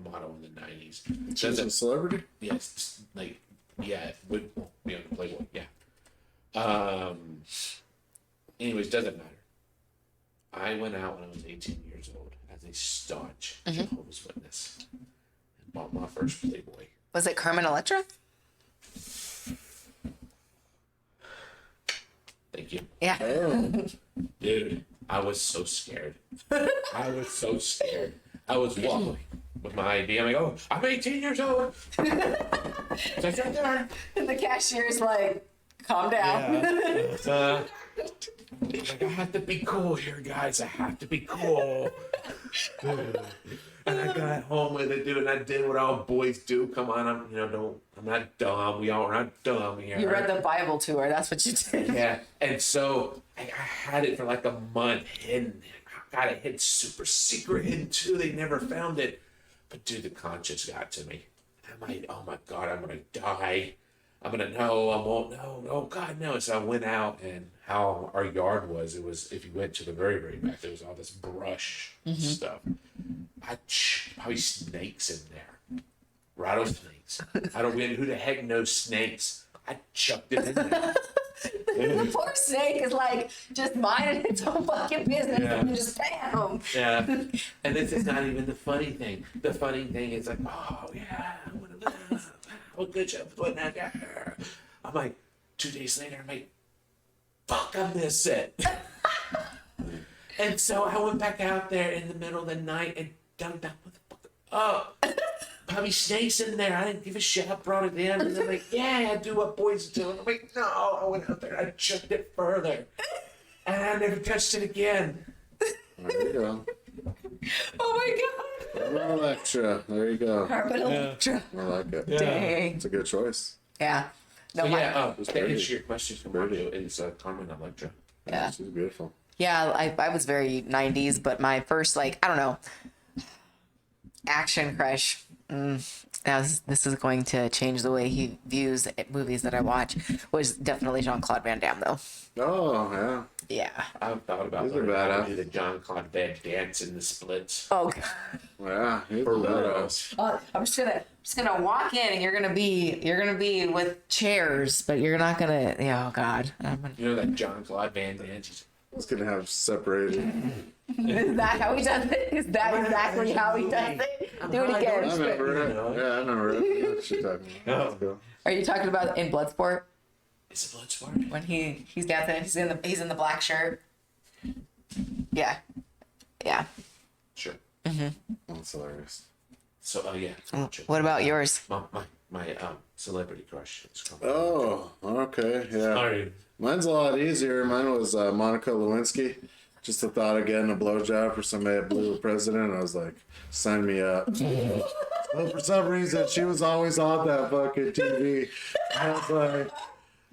model in the 90s. She's a celebrity? Yes, like, yeah, would be on the Playboy, yeah. Anyways, doesn't matter. I went out when I was 18 years old as a staunch Jehovah's Witness and bought my first Playboy. Was it Carmen Electra? Thank you. Yeah. Oh, Dude, I was so scared. I was so scared. I was walking with my ID. I'm like, oh, I'm 18 years old. It's like right there. And the cashier's like, calm down. Like, I have to be cool here, guys. I have to be cool. And I got home with it, dude, and I did what all boys do. Come on, I'm not dumb. We all are not dumb here. You read the Bible to her. That's what you did. Yeah, and so I had it for like a month hidden. I got it hidden super secret hidden too. They never found it. But dude, the conscience got to me. I'm like, oh my God, I'm gonna die. I'm gonna know. I won't know. Oh God, no. So I went out, and how our yard was, it was, if you went to the very, very back, there was all this brush stuff. Probably snakes in there. Rattlesnakes. I don't know who the heck knows snakes. I chucked it in there. The poor snake is like just minding its own fucking business Yeah. and you just bam. Yeah. And this is not even the funny thing. The funny thing is like, oh yeah, I want to live. Oh, good job putting that there. I'm like, 2 days later, I'm like, fuck, I miss it. And so I went back out there in the middle of the night and dunked that motherfucker up. Probably snakes in there. I didn't give a shit. I brought it in. And they're like, yeah, I do what boys do. And I'm like, no. I went out there and I chucked it further. And I never touched it again. there you go. Oh my Carmen Electra. There you go. god. Carmen Electra. I like it. Dang. It's a good choice. Yeah. No, So my- yeah, to pretty. answer your question, Mario is Carmen Electra. Yeah. She's beautiful. Yeah, I was very 90s, but my first, like, I don't know, action crush. This is going to change the way he views movies that I watch. Was definitely Jean-Claude Van Damme, though. Oh, yeah. Yeah. I've thought about These are learning how to badass. do the John Claude Van Dance in the splits. Oh, God. Yeah, he's For a real. badass. I'm just gonna walk in and you're gonna be with chairs, but you're not gonna. Yeah, oh God. You know that John Claude Van Dance? He's gonna have separated. Is that how he does it? Is that exactly how he does it? Do it I again. remember it. Yeah, I remember it. What you talking about? Let's go. Are you talking about in Bloodsport It's a Bloodsport. when he's dancing? He's in the black shirt. Yeah. Yeah. Sure. That's hilarious. So, oh yeah. What about yours? My celebrity crush is Carmen. Oh, okay. Yeah. Sorry. Mine's a lot easier. Mine was Monica Lewinsky. Just the thought of getting a blowjob for somebody that blew the president, I was like, sign me up. Well, for some reason, she was always on that fucking TV. I was like,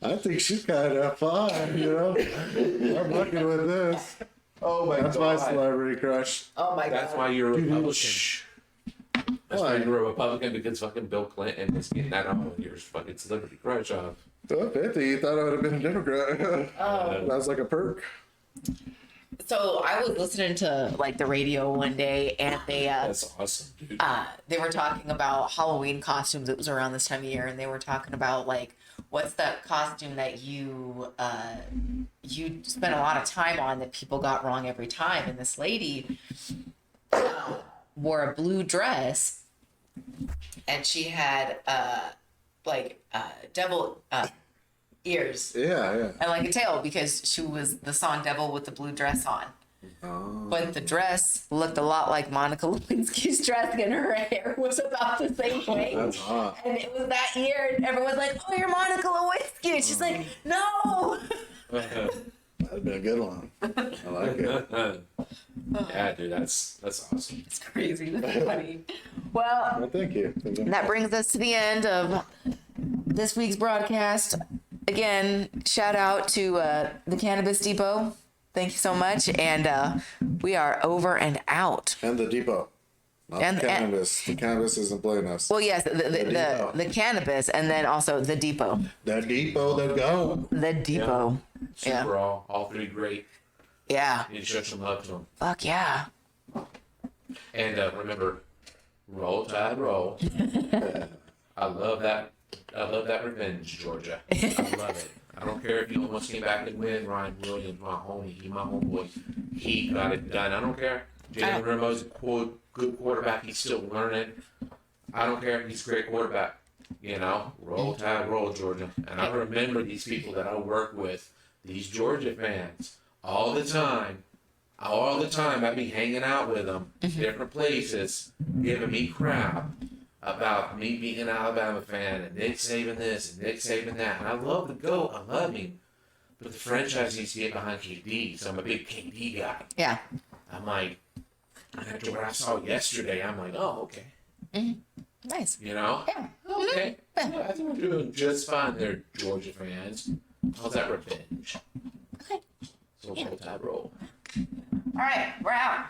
I think she's kind of fine, you know? I'm fucking with this. Oh my That's my celebrity crush. Oh my That's why you're a Republican. Shh. That's why Why? you're a Republican, because fucking Bill Clinton was getting that on your fucking celebrity crush off. Oh, 50, you thought I would have been a Democrat. Oh. That was like a perk. So I was listening to like the radio one day, and That's awesome, dude. they were talking about Halloween costumes. It was around this time of year, and they were talking about like, what's that costume that you spent a lot of time on that people got wrong every time? And this lady wore a blue dress, and she had devil ears Yeah. and like a tail because she was the song "Devil" with the blue dress on. Oh. But the dress looked a lot like Monica Lewinsky's dress, and her hair was about the same way. That's hot. And it was that year, and everyone's like, "Oh, you're Monica Lewinsky," and she's like, "No." That'd been a good one. I like it. Yeah, dude, that's awesome. It's crazy. That's funny. Well, Well, thank you. that brings us to the end of this week's broadcast. Again, shout out to the Cannabis Depot. Thank you so much, and we are over and out. And the depot. Not And- the cannabis. The cannabis isn't playing us. Well, yes, depot. the cannabis, and then also the depot. The depot, the go. The depot. Yeah. Super all three great. Yeah. You need to show some love to them. Fuck yeah. And remember, roll tide, roll. I love that. I love that revenge, Georgia. I love it. I don't care if he almost came back and win. Ryan Williams, my homeboy, he got it done. I don't care. Jalen Rimo's a good quarterback. He's still learning. I don't care. He's a great quarterback. You know, roll tide, roll Georgia. And I remember these people that I work with, these Georgia fans, all the time. All the time, I'd be hanging out with them, different places, giving me crap about me being an Alabama fan and Nick Saban this and Nick Saban that. And I love the GOAT. I love him. But the franchise needs to get behind KD. So I'm a big KD guy. Yeah. I'm like, after what I saw yesterday, I'm like, oh, okay. Nice. You know? Yeah. Okay. Yeah, I think we're doing just fine there, Georgia fans. How's that revenge? Okay. So roll tide roll. All right, we're out.